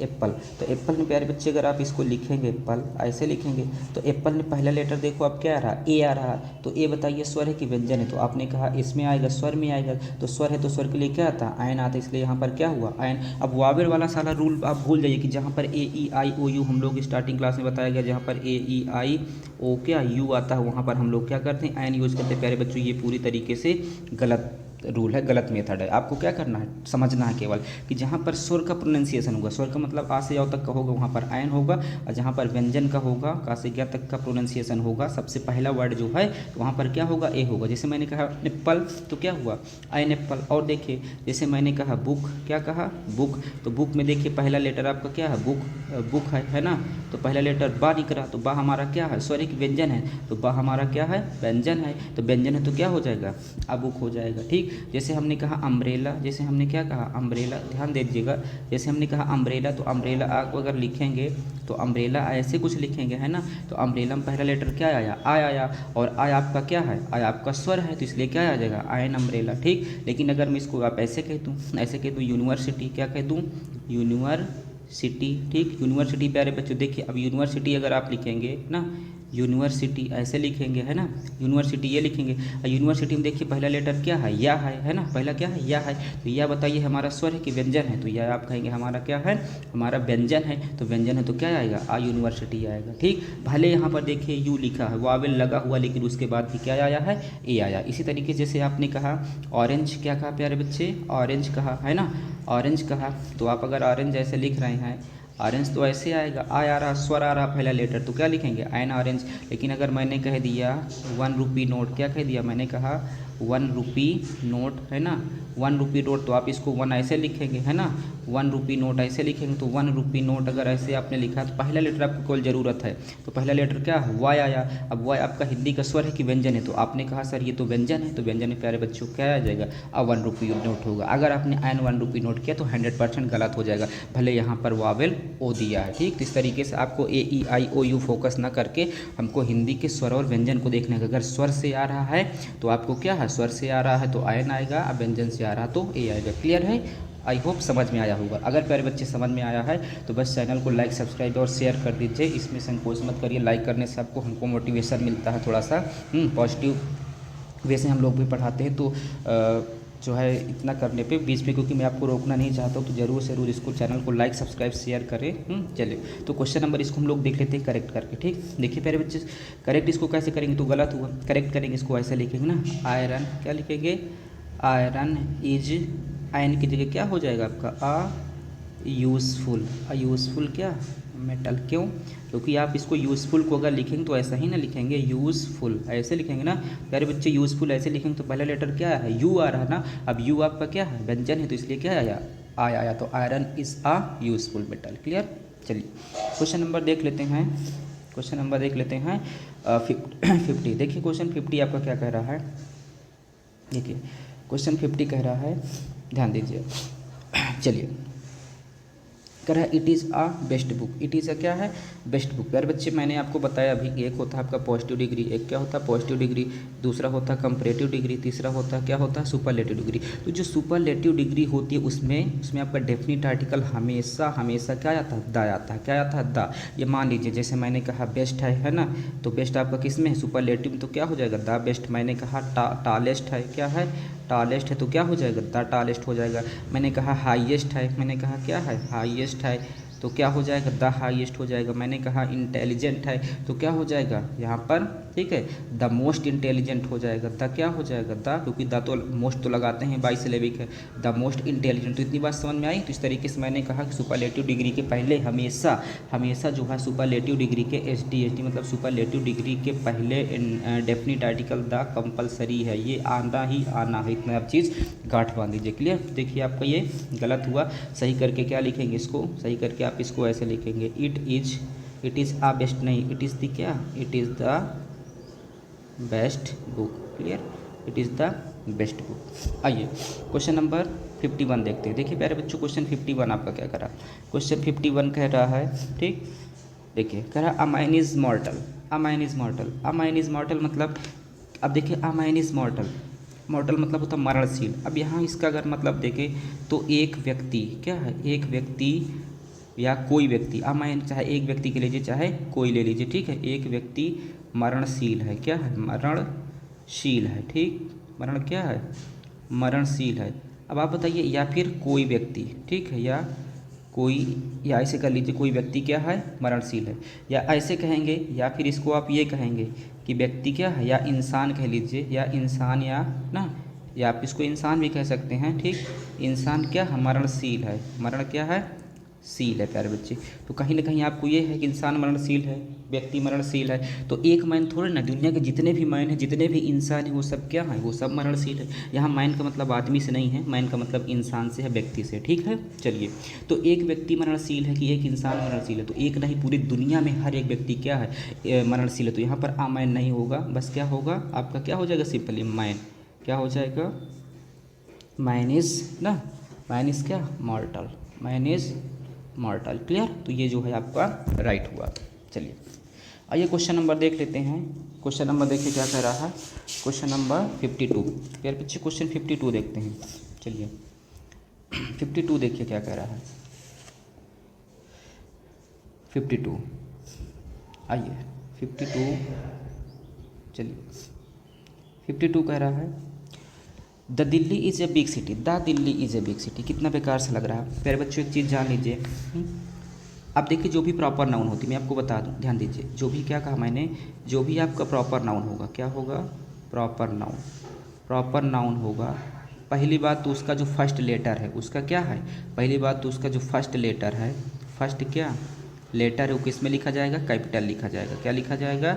Speaker 1: एप्पल। तो एप्पल में प्यारे बच्चे अगर आप इसको लिखेंगे, एप्पल ऐसे लिखेंगे, तो एप्पल में पहला लेटर देखो आप क्या आ रहा, ए आ रहा। तो ए बताइए स्वर है कि व्यंजन है, तो आपने कहा इसमें आएगा, स्वर में आएगा। तो स्वर है तो स्वर के लिए क्या आता है, आयन आता है, इसलिए यहाँ पर क्या हुआ, आयन। अब वावेल वाला सारा रूल आप भूल जाइए कि जहाँ पर ए ई आई ओ यू हम लोग स्टार्टिंग क्लास में बताया गया, जहाँ पर ए ई आई ओ क्या यू आता है, वहाँ पर हम लोग क्या करते हैं, आयन यूज करते हैं। प्यारे बच्चों ये पूरी तरीके से गलत रूल है, गलत मेथड है। आपको क्या करना है, समझना है केवल कि जहाँ पर स्वर का प्रोनाउंसिएशन होगा, स्वर का मतलब आ से याव तक का होगा, वहाँ पर आयन होगा। और जहाँ पर व्यंजन का होगा, का से ज्ञा तक का प्रोनाउंसिएशन होगा, सबसे पहला वर्ड जो है, तो वहाँ पर क्या होगा, ए होगा। जैसे मैंने कहा एप्पल, तो क्या हुआ, आयन एप्पल। और देखिए जैसे मैंने कहा बुक, क्या कहा, बुक। तो बुक में देखिए पहला लेटर आपका क्या है, बुक है ना। तो पहला लेटर बा निकला, तो बा हमारा क्या है, स्वर एक व्यंजन है, तो बा हमारा क्या है, व्यंजन है। तो व्यंजन है तो क्या हो जाएगा, अबुक हो जाएगा, ठीक। जैसे हमने कहा अम्ब्रेला, जैसे हमने क्या कहा अम्ब्रेला, ध्यान दे दीजिएगा, जैसे हमने कहा अम्ब्रेला, तो अम्ब्रेला आप अगर लिखेंगे तो अम्ब्रेला ऐसे कुछ लिखेंगे, है ना। तो अम्ब्रेला में पहला लेटर क्या आया, आ आया, और आई आपका क्या है, आई आपका स्वर है, तो इसलिए क्या आ जाएगा, आयन अम्ब्रेला, ठीक। लेकिन अगर मैं इसको आप ऐसे कह दूँ, ऐसे कह दूँ यूनिवर्सिटी, क्या कह दूँ, यूनिवर्सिटी, ठीक। यूनिवर्सिटी प्यारे बच्चों देखिए, अब यूनिवर्सिटी अगर आप लिखेंगे ना, यूनिवर्सिटी ऐसे लिखेंगे, है ना, यूनिवर्सिटी ये लिखेंगे, और यूनिवर्सिटी में देखिए पहला लेटर क्या है, या है ना, पहला क्या है, या है। तो या बताइए हमारा स्वर है कि व्यंजन है, तो या आप कहेंगे हमारा क्या है, हमारा व्यंजन है, तो व्यंजन है तो क्या आएगा, आ यूनिवर्सिटी आएगा, ठीक। भले यहाँ पर देखिए यू लिखा है, वावेल लगा हुआ, लेकिन उसके बाद भी क्या आया है, ए आया। इसी तरीके जैसे आपने कहा ऑरेंज, क्या कहा प्यारे बच्चे, ऑरेंज कहा, है ना, ऑरेंज कहा, तो आप अगर ऑरेंज ऐसे लिख रहे हैं, ऑरेंज तो ऐसे आएगा, आ रहा, स्वर आ रहा पहला लेटर, तो क्या लिखेंगे, आयन ऑरेंज। लेकिन अगर मैंने कह दिया 1 रुपी नोट, क्या कह दिया मैंने, कहा 1 रुपी नोट, है ना, 1 रुपी नोट, तो आप इसको 1 ऐसे लिखेंगे, है ना, 1 रुपी नोट ऐसे लिखेंगे, तो 1 रुपी नोट अगर ऐसे आपने लिखा तो पहला लेटर आपको केवल ज़रूरत है, तो पहला लेटर क्या है, वाई आया। अब वाई आपका हिंदी का स्वर है कि व्यंजन है, तो आपने कहा सर ये तो व्यंजन है, तो व्यंजन में प्यारे बच्चों क्या आ जाएगा, अब 1 रुपी नोट होगा। अगर आपने आयन 1 रुपी नोट किया तो 100% गलत हो जाएगा, भले यहाँ पर वावेल ओ दिया है, ठीक। तो इस तरीके से आपको ए ई आई ओ यू फोकस ना करके हमको हिंदी के स्वर और व्यंजन को देखने का, अगर स्वर से आ रहा है तो आपको क्या है, स्वर से आ रहा है तो आयन आएगा, अब व्यंजन से आ रहा तो ए आएगा। क्लियर है, आई होप समझ में आया होगा। अगर प्यारे बच्चे समझ में आया है तो बस चैनल को लाइक सब्सक्राइब और शेयर कर दीजिए, इसमें संकोच मत करिए, लाइक करने से आपको हमको मोटिवेशन मिलता है थोड़ा सा पॉजिटिव। वैसे हम लोग भी पढ़ाते हैं तो जो है इतना करने पे बीच में, क्योंकि मैं आपको रोकना नहीं चाहता हूँ, तो ज़रूर से ज़रूर इसको चैनल को लाइक सब्सक्राइब शेयर करें। चलिए तो क्वेश्चन नंबर इसको हम लोग देख लेते हैं करेक्ट करके, ठीक। देखिए प्यारे बच्चे, करेक्ट इसको कैसे करेंगे, तो गलत हुआ, करेक्ट करेंगे इसको ऐसे लिखेंगे ना, आयरन, क्या लिखेंगे, आयरन इज, आयन की जगह क्या हो जाएगा आपका, आ यूज़फुल, आ यूज़फुल क्या मेटल, क्यों, क्योंकि आप इसको यूज़फुल को अगर लिखेंगे तो ऐसा ही ना लिखेंगे, यूज़फुल ऐसे लिखेंगे ना प्यारे बच्चे, यूज़फुल ऐसे लिखेंगे तो पहला लेटर क्या है, यू आ रहा ना। अब यू आपका क्या है, व्यंजन है, तो इसलिए क्या आया, आया, तो iron is a useful metal. Clear. चलिए क्वेश्चन नंबर देख लेते हैं, क्वेश्चन नंबर देख लेते हैं 50। देखिए क्वेश्चन 50 आपका क्या कह रहा है, देखिए क्वेश्चन 50 कह रहा है, ध्यान दीजिए। चलिए कह रहा है it is a best book, it is a क्या है, बेस्ट बुक। यार बच्चे मैंने आपको बताया अभी, एक होता है आपका पॉजिटिव डिग्री, एक क्या होता है पॉजिटिव डिग्री, दूसरा होता है कंपैरेटिव डिग्री, तीसरा होता है क्या होता है सुपरलेटिव डिग्री। तो जो सुपरलेटिव डिग्री होती है उसमें आपका डेफिनिट आर्टिकल हमेशा हमेशा क्या आता है, द आता है, क्या आता है, द। ये मान लीजिए जैसे मैंने कहा बेस्ट है ना, तो बेस्ट आपका किस में है, सुपरलेटिव में, तो क्या हो जाएगा, द बेस्ट। मैंने कहा टालेस्ट है, क्या है, टालेस्ट है, तो क्या हो जाएगा, द टालेस्ट हो जाएगा। मैंने कहा हाईएस्ट है, मैंने कहा क्या है, हाईएस्ट है, तो क्या हो जाएगा, द हाईएस्ट हो जाएगा। मैंने कहा इंटेलिजेंट है, तो क्या हो जाएगा यहाँ पर, ठीक है, द मोस्ट इंटेलिजेंट हो जाएगा, द क्या हो जाएगा, द, क्योंकि द तो मोस्ट तो लगाते हैं, 22 सिलेबिक है, द मोस्ट इंटेलिजेंट। तो इतनी बात समझ में आई। तो इस तरीके से मैंने कहा कि सुपरलेटिव डिग्री के पहले हमेशा जो है सुपरलेटिव डिग्री के एस डी मतलब सुपरलेटिव डिग्री के पहले डेफिनिट आर्टिकल द कंपलसरी है, ये आना ही आना है, इतना आप चीज़ गांठ बांध दीजिए। क्लियर। देखिए आपका ये गलत हुआ, सही करके क्या लिखेंगे, इसको सही करके आप इसको ऐसे लिखेंगे, इट इज़ आ बेस्ट नहीं, इट इज़ द क्या, it is the best book. Clear, it is the best book. आइए क्वेश्चन नंबर 51 देखते हैं। देखिए प्यारे बच्चों क्वेश्चन 51 आपका क्या करा, क्वेश्चन 51 कह रहा है, ठीक। देखिए कह रहा है amine is मॉर्टल, amine is मॉर्टल, amine is मॉर्टल मतलब, अब देखिए अमाइन इज़ मॉर्टल, मॉर्टल मतलब होता है मरणशील। अब यहाँ इसका अगर मतलब देखें तो एक व्यक्ति क्या है, एक व्यक्ति या कोई व्यक्ति, अमाइन चाहे एक व्यक्ति के लीजिए चाहे कोई ले लीजिए, ठीक है, एक व्यक्ति मरणशील है, क्या है, मरणशील है, ठीक, मरण क्या है, मरणशील है। अब आप बताइए, या फिर कोई व्यक्ति, ठीक है, या कोई, या ऐसे कर लीजिए कोई व्यक्ति क्या है, मरणशील है, या ऐसे कहेंगे, या फिर इसको आप ये कहेंगे कि व्यक्ति क्या है, या इंसान कह लीजिए, या इंसान, या ना, या आप इसको इंसान भी कह सकते हैं, ठीक, इंसान क्या है, मरणशील है, मरण क्या है, शील है प्यारे बच्चे। तो कहीं ना कहीं आपको ये है कि इंसान मरणशील है, व्यक्ति मरणशील है, तो एक मैन थोड़े ना, दुनिया के जितने भी मैन हैं, जितने भी इंसान हैं, वो सब क्या हैं, वो सब मरणशील है। यहाँ मैन का मतलब आदमी से नहीं है, मैन का मतलब इंसान से है, व्यक्ति से, ठीक है। चलिए तो एक व्यक्ति मरणशील है कि एक इंसान मरणशील है, तो एक नहीं पूरी दुनिया में हर एक व्यक्ति क्या है, मरणशील है। तो यहाँ पर अमैन नहीं होगा, बस क्या होगा आपका, क्या हो जाएगा, सिंपली मैन, क्या हो जाएगा, मैन इज़ ना, मैन इज़ क्या, मॉर्टल, मैन इज़ मॉर्टल। क्लियर? तो ये जो है आपका राइट हुआ। चलिए आइए क्वेश्चन नंबर देख लेते हैं। क्वेश्चन नंबर देखिए क्या कह रहा है, क्वेश्चन नंबर 52। प्यारे बच्चे क्वेश्चन 52 देखते हैं। चलिए 52 देखिए क्या कह रहा है। 52 आइए 52, चलिए 52 कह रहा है the Delhi is a big city, the Delhi is a big city. कितना बेकार से लग रहा है। प्यारे बच्चों एक चीज़ जान लीजिए, अब देखिए जो भी प्रॉपर नाउन होती है मैं आपको बता दूं, ध्यान दीजिए, जो भी क्या कहा मैंने, जो भी आपका प्रॉपर नाउन होगा, क्या होगा, प्रॉपर नाउन, प्रॉपर नाउन होगा, पहली बात तो उसका जो फर्स्ट लेटर है उसका क्या है, पहली बात तो उसका जो फर्स्ट लेटर है, फर्स्ट क्या लेटर है वो किस में लिखा जाएगा, कैपिटल लिखा जाएगा। क्या लिखा जाएगा,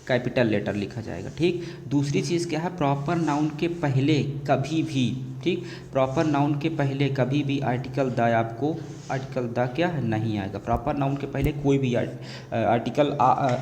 Speaker 1: कैपिटल लेटर लिखा जाएगा। ठीक, दूसरी चीज़ क्या है, प्रॉपर नाउन के पहले कभी भी, ठीक, प्रॉपर नाउन के पहले कभी भी आर्टिकल द, आपको आर्टिकल द क्या है, नहीं आएगा। प्रॉपर नाउन के पहले कोई भी आर्टिकल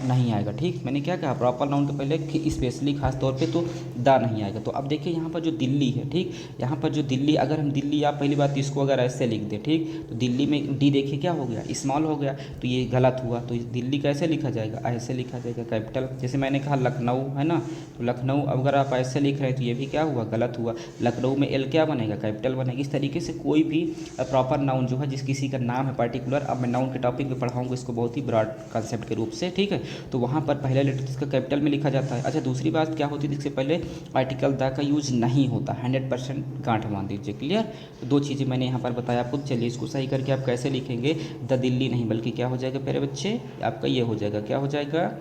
Speaker 1: नहीं आएगा। ठीक, मैंने क्या कहा, प्रॉपर नाउन के पहले स्पेशली खास तौर पे तो द नहीं आएगा। तो अब देखिए यहाँ पर जो दिल्ली है, ठीक, यहाँ पर जो दिल्ली, अगर हम दिल्ली, आप पहली बात इसको अगर ऐसे लिख दें, ठीक, तो दिल्ली में डी देखिए क्या हो गया, स्मॉल हो गया, तो ये गलत हुआ। तो दिल्ली कैसे लिखा जाएगा, ऐसे लिखा जाएगा कैपिटल। जैसे मैंने कहा लखनऊ है ना, तो लखनऊ अगर आप ऐसे लिख रहे हैं तो ये भी क्या हुआ, गलत हुआ। लखनऊ में एल क्या बनेगा, कैपिटल बनेगा। इस तरीके से कोई भी प्रॉपर नाउन जो है, जिस किसी का नाम है पर्टिकुलर, अब मैं नाउन के टॉपिक पे पढ़ाऊंगा इसको बहुत ही ब्रॉड कंसेप्ट के रूप से, ठीक है, तो वहाँ पर पहला लेटर इसका कैपिटल में लिखा जाता है। अच्छा दूसरी बात क्या होती है, इससे पहले आर्टिकल द का यूज नहीं होता, 100% गांठ बांध दीजिए। क्लियर? तो दो चीज़ें मैंने यहाँ पर बताया आपको। चलिए इसको सही करके आप कैसे लिखेंगे, द दिल्ली नहीं बल्कि क्या हो जाएगा प्यारे बच्चे, आपका ये हो जाएगा, क्या हो जाएगा,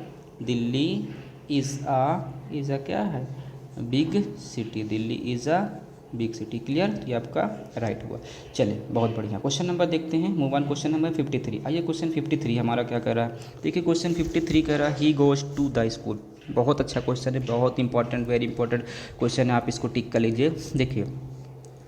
Speaker 1: दिल्ली इज़ अ क्या है, big city, Delhi is a big city. Clear? तो ये आपका राइट हुआ। चलिए बहुत बढ़िया, क्वेश्चन नंबर देखते हैं, मूव ऑन क्वेश्चन नंबर 53। आइए क्वेश्चन 53 हमारा क्या कह रहा है, देखिए क्वेश्चन 53 कह रहा है he goes to the school. बहुत अच्छा क्वेश्चन है, बहुत इंपॉर्टेंट, वेरी इंपॉर्टेंट क्वेश्चन है, आप इसको टिक कर लीजिए। देखिए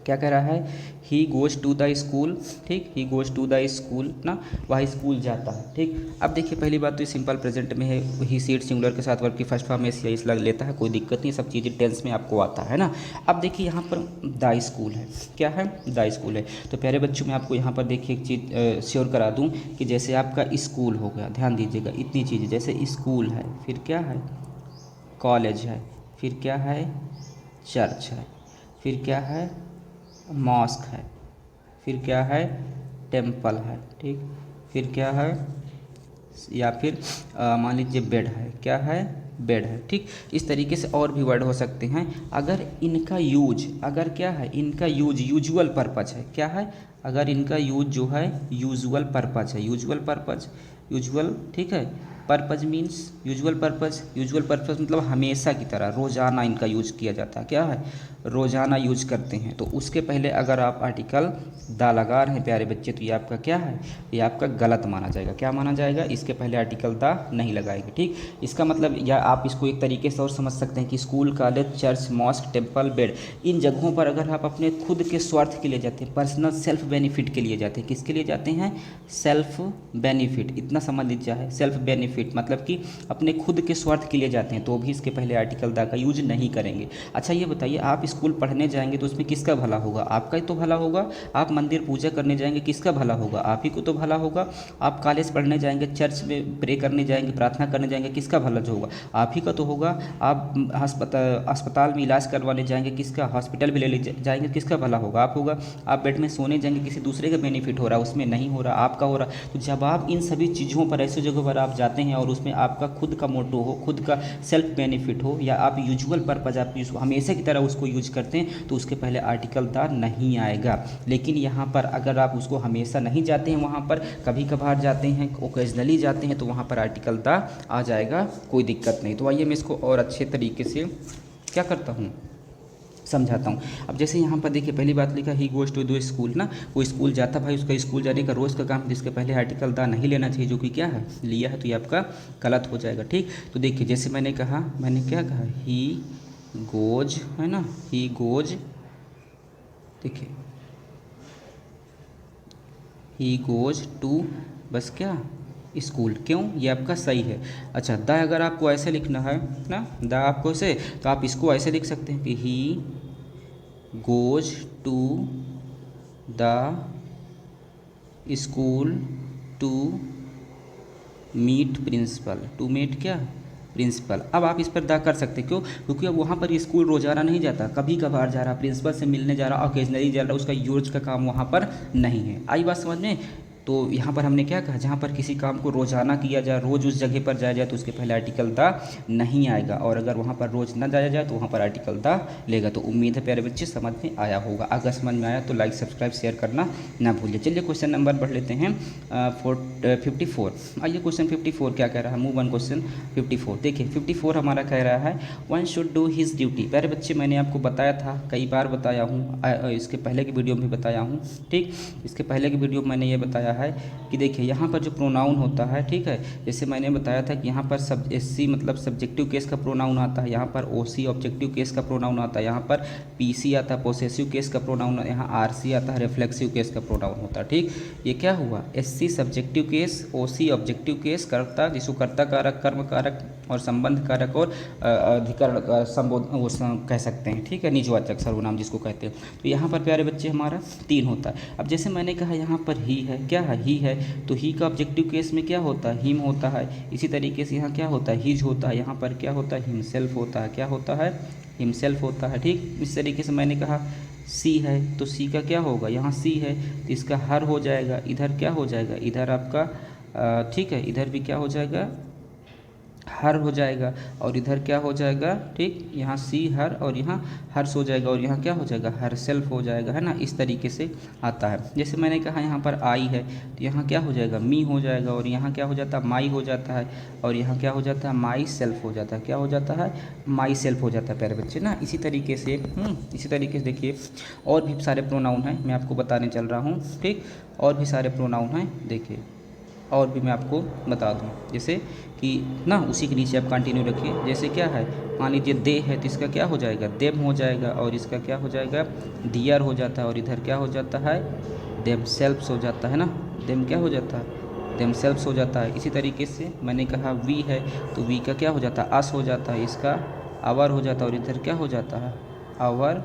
Speaker 1: क्या कह रहा है, he goes to the school, ठीक, he goes to the school ना, वह स्कूल जाता है। ठीक, अब देखिए पहली बात तो ये सिंपल प्रेजेंट में है, ही सीट सिंगुलर के साथ वर्ब की फर्स्ट फॉर्म में इस लग लेता है, कोई दिक्कत नहीं, सब चीज़ें टेंस में आपको आता है ना। अब देखिए यहाँ पर द स्कूल है, क्या है, द स्कूल है। तो प्यारे बच्चों मैं आपको यहाँ पर देखिए एक चीज़ श्योर करा दूँ कि जैसे आपका स्कूल हो गया, ध्यान दीजिएगा इतनी चीज़ें, जैसे स्कूल है, फिर क्या है, कॉलेज है, फिर क्या है, चर्च है, फिर क्या है, मॉस्क है, फिर क्या है, टेम्पल है, ठीक, फिर क्या है, या फिर मान लीजिए बेड है, क्या है, बेड है। ठीक, इस तरीके से और भी वर्ड हो सकते हैं। अगर इनका यूज, अगर क्या है, इनका यूज यूजुअल पर्पज है, क्या है, अगर इनका यूज जो है यूजुअल पर्पज है, यूजुअल पर्पज, यूजुअल, ठीक है, purpose means usual purpose, usual purpose मतलब हमेशा की तरह, रोज़ाना इनका यूज किया जाता है, क्या है, रोज़ाना यूज करते हैं। तो उसके पहले अगर आप आर्टिकल द लगा रहे हैं प्यारे बच्चे, तो ये आपका क्या है, ये आपका गलत माना जाएगा। क्या माना जाएगा, इसके पहले आर्टिकल द नहीं लगाएंगे। ठीक, इसका मतलब, या आप इसको एक तरीके से और समझ सकते हैं कि school, college, church, mosque, temple, bed, इन जगहों पर अगर आप अपने खुद के स्वार्थ के लिए जाते हैं, पर्सनल सेल्फ बेनिफिट के लिए जाते हैं, किसके लिए जाते हैं, सेल्फ बेनिफिट, इतना समझ लीजिए है, सेल्फ बेनिफिट मतलब कि अपने खुद के स्वार्थ के लिए जाते हैं, तो भी इसके पहले आर्टिकल द का यूज नहीं करेंगे। अच्छा ये बताइए, आप स्कूल पढ़ने जाएंगे तो उसमें किसका भला होगा, आपका ही तो भला होगा। आप मंदिर पूजा करने जाएंगे, किसका भला होगा, आप ही को तो भला होगा। आप कॉलेज पढ़ने जाएंगे, चर्च में प्रे करने जाएंगे, प्रार्थना करने जाएंगे, किसका भला जो होगा, आप ही का तो होगा। आप अस्पताल में इलाज करवाने जाएंगे, किसका, हॉस्पिटल भी ले जाएंगे, किसका भला होगा, आप होगा। आप बेड में सोने जाएंगे, किसी दूसरे का बेनिफिट हो रहा है, उसमें नहीं हो रहा, आपका हो रहा। तो जब आप इन सभी चीज़ों पर, ऐसी जगहों पर आप जाते हैं और उसमें आपका खुद का मोटो हो, खुद का सेल्फ बेनिफिट हो, या आप यूजुअल पर्पज आप हमेशा की तरह उसको यूज करते हैं, तो उसके पहले आर्टिकल द नहीं आएगा। लेकिन यहाँ पर अगर आप उसको हमेशा नहीं जाते हैं, वहाँ पर कभी कभार जाते हैं, ओकेजनली जाते हैं, तो वहाँ पर आर्टिकल द आ जाएगा, कोई दिक्कत नहीं। तो आइए मैं इसको और अच्छे तरीके से क्या करता हूँ, समझाता हूँ। अब जैसे यहाँ पर देखिए पहली बात लिखा he goes to the school ना, वो स्कूल जाता, भाई उसका स्कूल जाने का रोज़ का काम, जिसके पहले आर्टिकल द नहीं लेना चाहिए, जो कि क्या है, लिया है, तो ये आपका गलत हो जाएगा। ठीक, तो देखिए जैसे मैंने कहा, मैंने क्या कहा, ही गोज है ना, ही गोज, देखिए ही गोज टू, बस क्या, स्कूल, क्यों, ये आपका सही है। अच्छा द अगर आपको ऐसे लिखना है ना, द आपको ऐसे, तो आप इसको ऐसे लिख सकते हैं कि he goes to the school to meet principal. To meet क्या? प्रिंसिपल। अब आप इस पर दा कर सकते, क्यों? क्योंकि अब वहाँ पर स्कूल रोजाना नहीं जाता, कभी कभार जा रहा, प्रिंसिपल से मिलने जा रहा, ऑकेजनली जा रहा, उसका यूज का काम वहाँ पर नहीं है। आई बात समझ में? तो यहाँ पर हमने क्या कहा, जहाँ पर किसी काम को रोजाना किया जाए, रोज़ उस जगह पर जाया जाए, तो उसके पहले आर्टिकल दा नहीं आएगा, और अगर वहाँ पर रोज़ ना जाया जाए तो वहाँ पर आर्टिकल दा लेगा। तो उम्मीद है प्यारे बच्चे समझ में आया होगा। अगर समझ में आया तो लाइक सब्सक्राइब शेयर करना ना भूलिए। चलिए क्वेश्चन नंबर पढ़ लेते हैं 54। आइए क्वेश्चन 54 क्या कह रहा है, मूव ऑन क्वेश्चन 54। देखिए 54 हमारा कह रहा है one should do his duty. प्यारे बच्चे मैंने आपको बताया था, कई बार बताया हूँ, इसके पहले की वीडियो में भी बताया हूँ, ठीक। इसके पहले की वीडियो में मैंने ये बताया है कि देखिए यहाँ पर जो प्रोनाउन होता है, ठीक है, जैसे मैंने बताया था कि यहाँ पर सब एससी मतलब सब्जेक्टिव केस का प्रोनाउन आता है, यहाँ पर ओसी ऑब्जेक्टिव केस का प्रोनाउन आता है, यहाँ पर पीसी आता है पोसेसिव केस का प्रोनाउन, यहाँ आरसी आता है रिफ्लेक्सिव केस का प्रोनाउन होता है, ठीक। ये क्या हुआ, एससी सब्जेक्टिव केस, ओसी ऑब्जेक्टिव केस, कर्ता जिसको कर्ता कारक, कर्म कारक और संबंध कारक और अधिकरण संबोध वो कह सकते हैं, ठीक है, निजवाचक सर्वनाम जिसको कहते हैं। तो यहाँ पर प्यारे बच्चे हमारा 3 होता है। अब जैसे मैंने कहा यहाँ पर ही है, क्या है, ही है, तो ही का ऑब्जेक्टिव केस में क्या होता है, हिम होता है। इसी तरीके से यहाँ क्या होता है, हिज होता है, यहाँ पर क्या होता है, हिमसेल्फ होता है, क्या होता है, हिमसेल्फ होता है, ठीक। इस तरीके से मैंने कहा सी है, तो सी का क्या होगा, यहाँ सी है तो इसका हर हो जाएगा, इधर क्या हो जाएगा, इधर आपका ठीक है, इधर भी क्या हो जाएगा, हर हो जाएगा, और इधर क्या हो जाएगा, ठीक, यहाँ सी हर और यहाँ हर्ष हो जाएगा, और यहाँ क्या हो जाएगा, हर सेल्फ हो जाएगा, है ना। इस तरीके से आता है। जैसे मैंने कहा यहाँ पर आई है तो यहाँ क्या हो जाएगा, मी हो जाएगा, और यहाँ क्या हो जाता है, माई हो जाता है, और यहाँ क्या हो जाता है, माई सेल्फ हो जाता है, क्या हो जाता है, माई सेल्फ हो जाता है प्यारे बच्चे ना। इसी तरीके से देखिए और भी सारे प्रोनाउन हैं, मैं आपको बताने चल रहा हूँ, ठीक। और भी सारे प्रोनाउन हैं, देखिए और भी मैं आपको बता दूं, जैसे कि ना उसी के नीचे आप कंटिन्यू रखिए। जैसे क्या है, मान लीजिए दे है तो इसका क्या हो जाएगा, देम हो जाएगा, और इसका क्या हो जाएगा, दियर हो जाता है, और इधर क्या हो जाता है, देम सेल्फ्स हो जाता है ना, देम क्या हो जाता है, देम सेल्फ्स हो जाता है। इसी तरीके से मैंने कहा वी है तो वी का क्या हो जाता है, अस हो जाता है, इसका आवर हो जाता है, और इधर क्या हो जाता है, आवर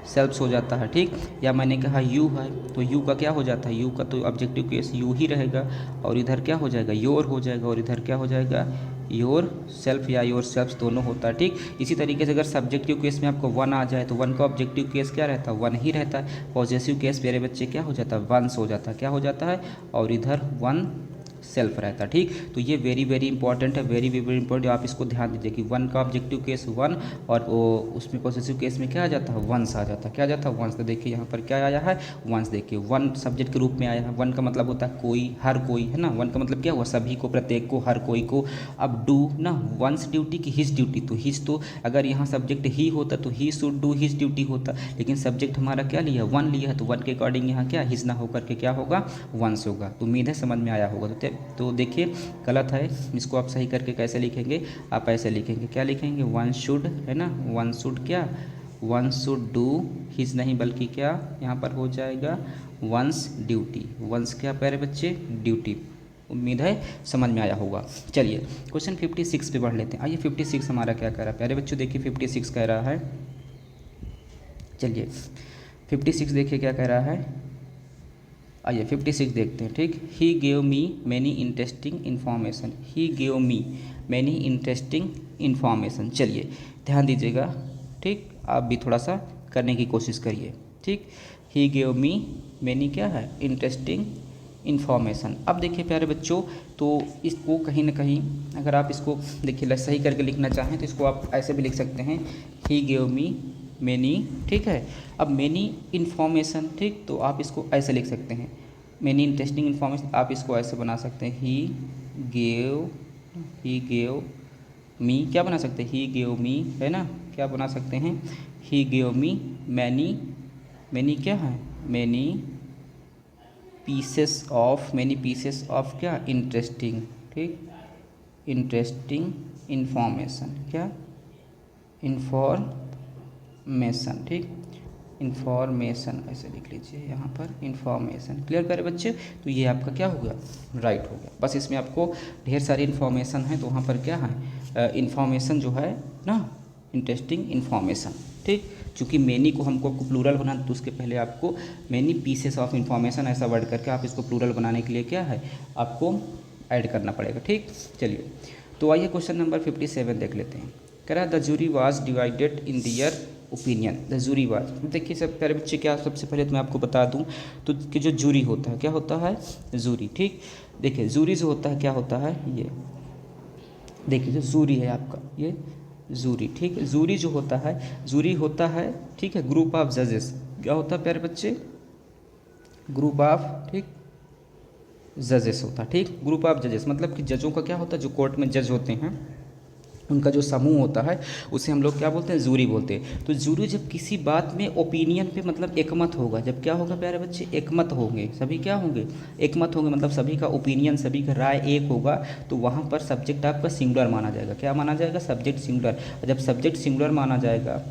Speaker 1: सेल्फ्स हो जाता है, ठीक। या मैंने कहा यू है तो यू का क्या हो जाता है, यू का तो ऑब्जेक्टिव केस यू ही रहेगा, और इधर क्या हो जाएगा, योर हो जाएगा, और इधर क्या हो जाएगा, योर सेल्फ या योर सेल्फ्स दोनों होता है, ठीक। इसी तरीके से अगर सब्जेक्टिव केस में आपको वन आ जाए तो वन का ऑब्जेक्टिव केस क्या रहता है, वन ही रहता है। पॉजेसिव केस मेरे बच्चे क्या हो जाता है, वंस हो जाता है, क्या हो जाता है, और इधर वन सेल्फ रहता है, ठीक। तो ये वेरी वेरी इंपॉर्टेंट है, वेरी वेरी इंपॉर्टेंट, आप इसको ध्यान दीजिए कि वन का ऑब्जेक्टिव केस वन, और वो उसमें पॉसेसिव केस में क्या आ जाता है, वंस आ जाता है, क्या आ जाता है, वंस। तो देखिए यहाँ पर क्या आया है, वंस। देखिए वन सब्जेक्ट के रूप में आया है, वन का मतलब होता है कोई, हर कोई, है ना। वन का मतलब क्या हुआ, सभी को, प्रत्येक को, हर कोई को। अब डू ना, वंस ड्यूटी की हिज ड्यूटी, तो हिज तो अगर यहाँ सब्जेक्ट ही होता तो he should do his duty होता, लेकिन सब्जेक्ट हमारा क्या लिया, वन लिया है, तो वन के अकॉर्डिंग यहाँ क्या हिज ना होकर के क्या होगा, वंस होगा। तो उम्मीद है समझ में आया होगा। तो देखिए गलत है, इसको आप सही करके कैसे लिखेंगे, आप ऐसे लिखेंगे, क्या लिखेंगे, वन शुड, है ना, वन शुड क्या, वन शुड डू हिज नहीं बल्कि क्या यहाँ पर हो जाएगा, वंस ड्यूटी। वंस क्या प्यारे बच्चे, ड्यूटी। उम्मीद है समझ में आया होगा। चलिए क्वेश्चन 56 पे बढ़ लेते हैं। आइए 56 हमारा क्या कह रहा है प्यारे बच्चों, देखिए 56 कह रहा है, चलिए 56 देखिए क्या कह रहा है। आइए 56 देखते हैं, ठीक। He gave me many interesting information, he gave me many interesting information. चलिए ध्यान दीजिएगा, ठीक, आप भी थोड़ा सा करने की कोशिश करिए, ठीक। ही गेव मी मैनी क्या है, इंटरेस्टिंग इन्फॉर्मेशन। अब देखिए प्यारे बच्चों, तो इसको कहीं ना कहीं अगर आप इसको देखिए सही करके लिखना चाहें तो इसको आप ऐसे भी लिख सकते हैं, ही गेव मी मैनी, ठीक है। अब मैनी इन्फॉर्मेशन, ठीक, तो आप इसको ऐसे लिख सकते हैं, मैनी इंटरेस्टिंग इन्फॉर्मेशन, आप इसको ऐसे बना सकते हैं, ही गेव मी, क्या बना सकते हैं, ही गेव मी, है ना, क्या बना सकते हैं, ही गेव मी मैनी क्या है, मैनी पीसेस ऑफ क्या, इंटरेस्टिंग, ठीक, इंटरेस्टिंग इन्फॉर्मेशन, क्या, इन्फॉर्मेशन, ठीक, इन्फॉर्मेशन ऐसे लिख लीजिए यहाँ पर, इन्फॉर्मेशन। क्लियर करें बच्चे, तो ये आपका क्या हो गया, राइट हो गया। बस इसमें आपको ढेर सारी इन्फॉर्मेशन है तो वहाँ पर क्या है, इन्फॉर्मेशन जो है ना, इंटरेस्टिंग इन्फॉर्मेशन। ठीक, चूँकि मैनी को हमको प्लूरल बनाना, तो उसके पहले आपको मैनी पीसेस ऑफ इन्फॉर्मेशन ऐसा वर्ड करके आप इसको प्लूरल बनाने के लिए क्या है आपको ऐड करना पड़ेगा। ठीक, चलिए तो आइए क्वेश्चन नंबर 57 देख लेते हैं। कह रहा the jury was divided in their opinion. The jury was, देखिए सब प्यारे बच्चे, क्या सबसे पहले तो मैं आपको बता दूं तो कि जो जूरी होता है क्या होता है, जूरी। ठीक, देखिए जूरी जो होता है क्या होता है, ये देखिए जो जूरी है आपका ये जूरी। ठीक, जूरी जो होता है, जूरी होता है ठीक है ग्रुप ऑफ जजेस। क्या होता है प्यारे बच्चे, ग्रुप ऑफ ठीक जजेस होता है। ठीक, ग्रुप ऑफ जजेस मतलब कि जजों का क्या होता है, जो कोर्ट में जज होते हैं उनका जो समूह होता है उसे हम लोग क्या बोलते हैं, जूरी बोलते हैं। तो जूरी जब किसी बात में ओपिनियन पे मतलब एकमत होगा, जब क्या होगा प्यारे बच्चे, एकमत होंगे, सभी क्या होंगे, एकमत होंगे, मतलब सभी का ओपिनियन, सभी का राय एक होगा, तो वहाँ पर सब्जेक्ट आपका सिंगुलर माना जाएगा। क्या माना जाएगा, सब्जेक्ट सिंगुलर। जब सब्जेक्ट सिंगुलर माना जाएगा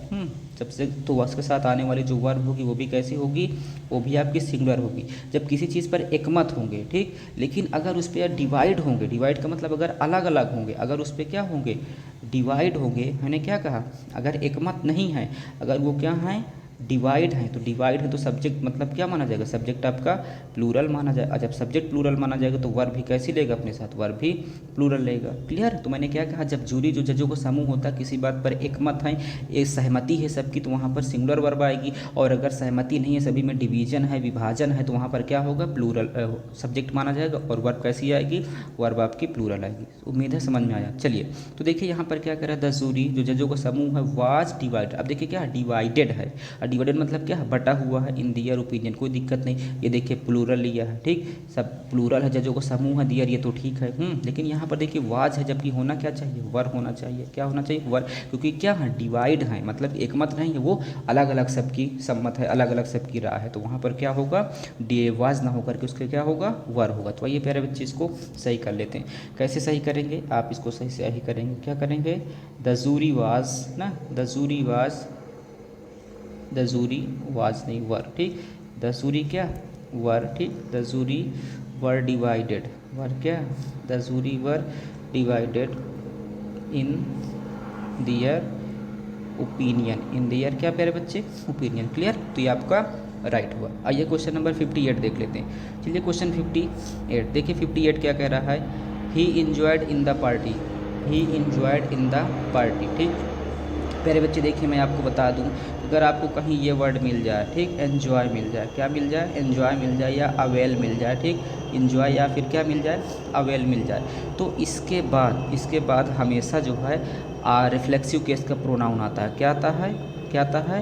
Speaker 1: सबसे, तो उसके साथ आने वाली जो वर्ब होगी वो भी कैसी होगी, वो भी आपकी सिंगुलर होगी। जब किसी चीज़ पर एकमत होंगे, ठीक, लेकिन अगर उस पर डिवाइड होंगे, डिवाइड का मतलब अगर अलग अलग होंगे, अगर उस पर क्या होंगे, डिवाइड होंगे, मैंने क्या कहा, अगर एकमत नहीं है, अगर वो क्या है, डिवाइड है, तो डिवाइड है तो सब्जेक्ट मतलब क्या माना जाएगा, सब्जेक्ट आपका प्लूरल माना जाएगा। जब सब्जेक्ट प्लूरल माना जाएगा तो वर्ब भी कैसी लेगा अपने साथ, वर्ब भी प्लूरल लेगा। क्लियर, तो मैंने क्या कहा, जब जूरी जो जजों को समूह होता है किसी बात पर एकमत है, एक सहमति है सबकी, तो वहाँ पर सिंगुलर वर्ब आएगी। और अगर सहमति नहीं है, सभी में डिवीजन है, विभाजन है, तो वहाँ पर क्या होगा, प्लूरल सब्जेक्ट माना जाएगा और वर्ब कैसी आएगी, वर्ब आपकी प्लूरल आएगी। उम्मीद है समझ में आया। चलिए तो देखिए यहाँ पर क्या करा, द जूरी जो जजों का समूह है वाज डिवाइड। अब देखिए क्या डिवाइडेड है, डिवाइडेड मतलब क्या है, बटा हुआ है, इन दियर ओपिनियन, कोई दिक्कत नहीं। ये देखिए प्लूरल लिया है, ठीक, सब प्लूरल है, जजों को समूह है, दियर, ये तो ठीक है। लेकिन यहाँ पर देखिए वाज है, जबकि होना क्या चाहिए, वर होना चाहिए। क्या होना चाहिए, वर, क्योंकि क्या है, डिवाइड है, मतलब एकमत नहीं है, वो अलग अलग सबकी सम्मत है, अलग अलग सबकी राय है, तो वहाँ पर क्या होगा, वाज ना होकर के उसके क्या होगा, वर होगा। तो ये प्यारे बच्चे इसको सही कर लेते हैं। कैसे सही करेंगे, आप इसको सही से सही करेंगे, क्या करेंगे, द जूरी वाज ना, the jury was, the jury was नहीं वर, ठीक, द जूरी क्या, वर, ठीक, the jury were divided, were क्या, the jury were divided in their opinion, in their क्या प्यारे बच्चे, ओपिनियन। क्लियर, तो ये आपका राइट हुआ। आइए क्वेश्चन नंबर 58 देख लेते हैं। चलिए क्वेश्चन 58 देखिए, 58 क्या कह रहा है, ही enjoyed in the party, he enjoyed in the party. ठीक प्यारे बच्चे देखिए मैं आपको बता दूं, अगर आपको कहीं ये वर्ड मिल जाए, ठीक, एन्जॉय मिल जाए, क्या मिल जाए, एन्जॉय मिल जाए या अवेल मिल जाए, ठीक, इन्जॉय या फिर क्या मिल जाए, अवेल मिल जाए, तो इसके बाद हमेशा जो है रिफ्लेक्सिव केस का प्रोनाउन आता है। क्या आता है, क्या आता है,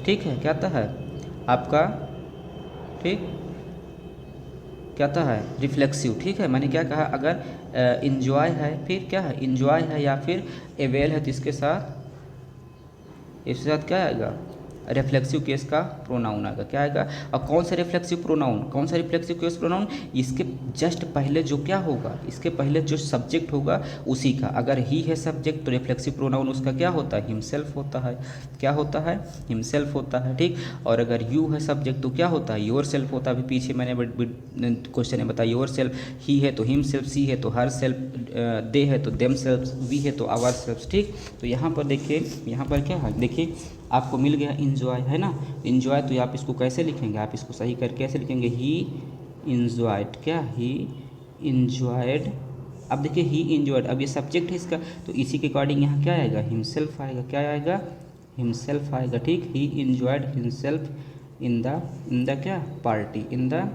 Speaker 1: ठीक है, क्या आता है आपका, ठीक, क्या आता है, रिफ्लेक्सिव। ठीक है, मैंने क्या कहा, अगर इन्जॉय है, फिर क्या है, इन्जॉय है या फिर अवेल है, तो इसके साथ क्या आएगा, रिफ्लेक्सिव केस का प्रोनाउन आएगा। क्या आएगा, और कौन सा रिफ्लेक्सिव प्रोनाउन, कौन सा रिफ्लेक्सिव केस प्रोनाउन, इसके जस्ट पहले जो क्या होगा, इसके पहले जो सब्जेक्ट होगा उसी का। अगर ही है सब्जेक्ट तो रिफ्लेक्सिव प्रोनाउन उसका क्या होता है, हिमसेल्फ होता है। क्या होता है, हिमसेल्फ होता है। ठीक, और अगर यू है सब्जेक्ट तो क्या होता है, योर सेल्फ होता है। अभी पीछे मैंने क्वेश्चन में बताया, योर सेल्फ, ही है तो हिम सेल्फ, सी है तो हर सेल्फ, दे है तो देम सेल्फ, वी है तो आवर सेल्फ। ठीक, तो यहाँ पर देखिए, यहाँ पर क्या है, देखिए आपको मिल गया इंजॉय, है ना, इंजॉय, तो आप इसको कैसे लिखेंगे, आप इसको सही करके कैसे लिखेंगे, ही इंजॉयड, क्या, ही इंजॉयड। अब देखिए ही इंजॉयड, अब ये सब्जेक्ट है इसका, तो इसी के अकॉर्डिंग यहाँ क्या आएगा, हिमसेल्फ आएगा। क्या आएगा, हिमसेल्फ आएगा। ठीक, he enjoyed himself in the क्या, party, in the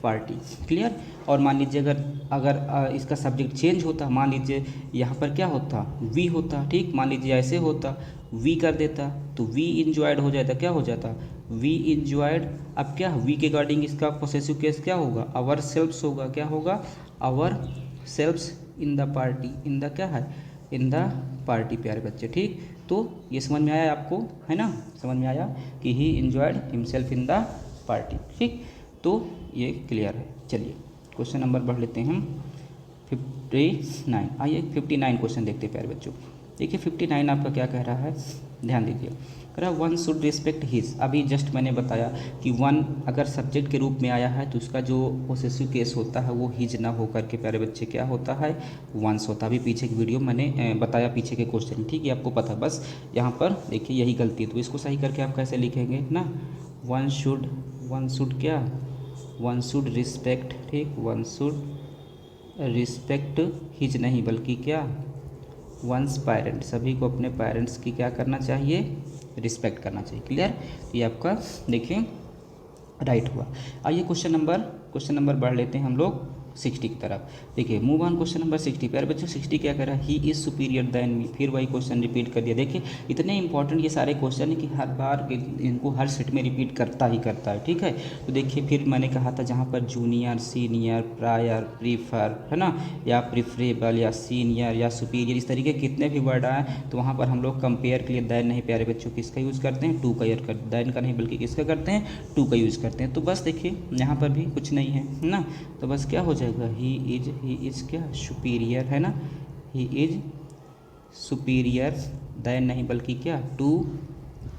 Speaker 1: party. Clear, और मान लीजिए अगर इसका सब्जेक्ट चेंज होता, मान लीजिए यहाँ पर क्या होता, वी होता, ठीक, मान लीजिए ऐसे होता, वी कर देता तो वी इंजॉयड हो जाता, क्या हो जाता, वी इंजॉयड। अब क्या, वी के अकॉर्डिंग इसका पोसेसिव केस क्या होगा, आवर सेल्फ्स होगा। क्या होगा, ourselves in the party, in the क्या है, इन द पार्टी प्यारे बच्चे। ठीक, तो ये समझ में आया आपको, है ना, समझ में आया कि ही enjoyed himself in the party. ठीक, तो ये क्लियर है। चलिए क्वेश्चन नंबर बढ़ लेते हैं हम 59। आइए 59 क्वेश्चन देखते हैं प्यारे बच्चों। देखिए 59 आपका क्या कह रहा है, ध्यान दीजिए, कह रहा है वन शुड रिस्पेक्ट हिज। अभी जस्ट मैंने बताया कि वन अगर सब्जेक्ट के रूप में आया है तो उसका जो पोसेसिव केस होता है वो हिज ना हो करके प्यारे बच्चे क्या होता है, वंस होता है। अभी पीछे की वीडियो मैंने बताया पीछे के क्वेश्चन, ठीक है, आपको पता, बस यहाँ पर देखिए यही गलती है, तो इसको सही करके आप कैसे लिखेंगे ना, वन शुड क्या, वन शुड रिस्पेक्ट, ठीक, वन शुड रिस्पेक्ट हिज नहीं बल्कि क्या, वंस पेरेंट, सभी को अपने पेरेंट्स की क्या करना चाहिए, रिस्पेक्ट करना चाहिए। क्लियर, तो ये आपका देखिए राइट हुआ। आइए क्वेश्चन नंबर बढ़ लेते हैं हम लोग 60 की तरफ। देखिए मूव ऑन क्वेश्चन नंबर 60। प्यारे बच्चों 60 क्या कर रहा है, he is superior than me, फिर वही क्वेश्चन रिपीट कर दिया। देखिए इतने इंपॉर्टेंट ये सारे क्वेश्चन है कि हर बार इनको हर सेट में रिपीट करता है, ठीक है। तो देखिए फिर मैंने कहा था जहाँ पर जूनियर, सीनियर, प्रायर, प्रीफर, है ना, या प्रिफरेबल, या सीनियर, या सुपीरियर, इस तरीके कितने भी वर्ड आए तो वहाँ पर हम लोग कंपेयर के लिए देन नहीं प्यारे बच्चों किसका यूज़ करते हैं, टू का यूज़ करते हैं, देन का नहीं बल्कि किसका करते हैं, टू का यूज़ करते हैं। तो बस देखिए यहाँ पर भी कुछ नहीं है ना, तो बस क्या हो जाएगा, ही इज क्या, सुपीरियर, है ना, ही इज सुपीरियर देन नहीं बल्कि क्या, to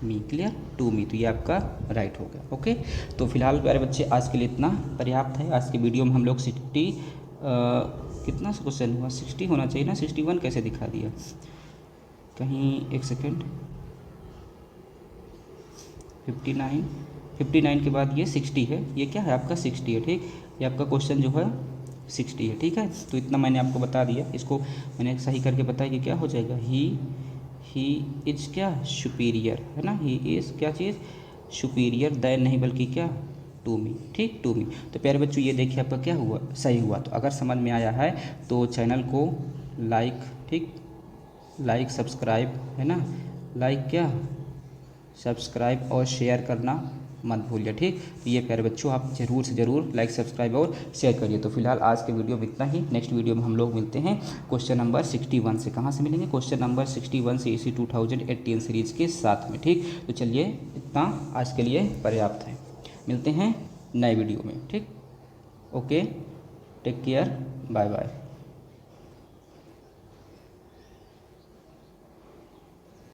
Speaker 1: me. Clear, to me, तो ये आपका राइट हो गया। ओके, तो फिलहाल प्यारे बच्चे आज के लिए इतना पर्याप्त है। आज के वीडियो में हम लोग 60 कितना क्वेश्चन हुआ, 60 होना चाहिए ना, 61 कैसे दिखा दिया कहीं, एक सेकेंड, 59 के बाद ये 60 है, ये क्या है आपका 60 है, ठीक, ये आपका क्वेश्चन जो है 60 है, ठीक है। तो इतना मैंने आपको बता दिया, इसको मैंने सही करके बताया कि क्या हो जाएगा, ही इज क्या, सुपीरियर, है ना, ही इज़ क्या चीज़, सुपीरियर देन नहीं बल्कि क्या, टू मी, ठीक, टू मी। तो प्यारे बच्चों ये देखिए आपका क्या हुआ, सही हुआ। तो अगर समझ में आया है तो चैनल को लाइक, ठीक, लाइक सब्सक्राइब, है ना, लाइक क्या, सब्सक्राइब और शेयर करना मत भूलिए, ठीक। तो ये प्यारे बच्चों आप ज़रूर से ज़रूर लाइक सब्सक्राइब और शेयर करिए। तो फिलहाल आज के वीडियो में इतना ही। नेक्स्ट वीडियो में हम लोग मिलते हैं क्वेश्चन नंबर 61 से। कहाँ से मिलेंगे, क्वेश्चन नंबर 61 से इसी 2018 सीरीज़ के साथ में, ठीक। तो चलिए इतना आज के लिए पर्याप्त है, मिलते हैं नए वीडियो में, ठीक। Okay, take care, bye bye.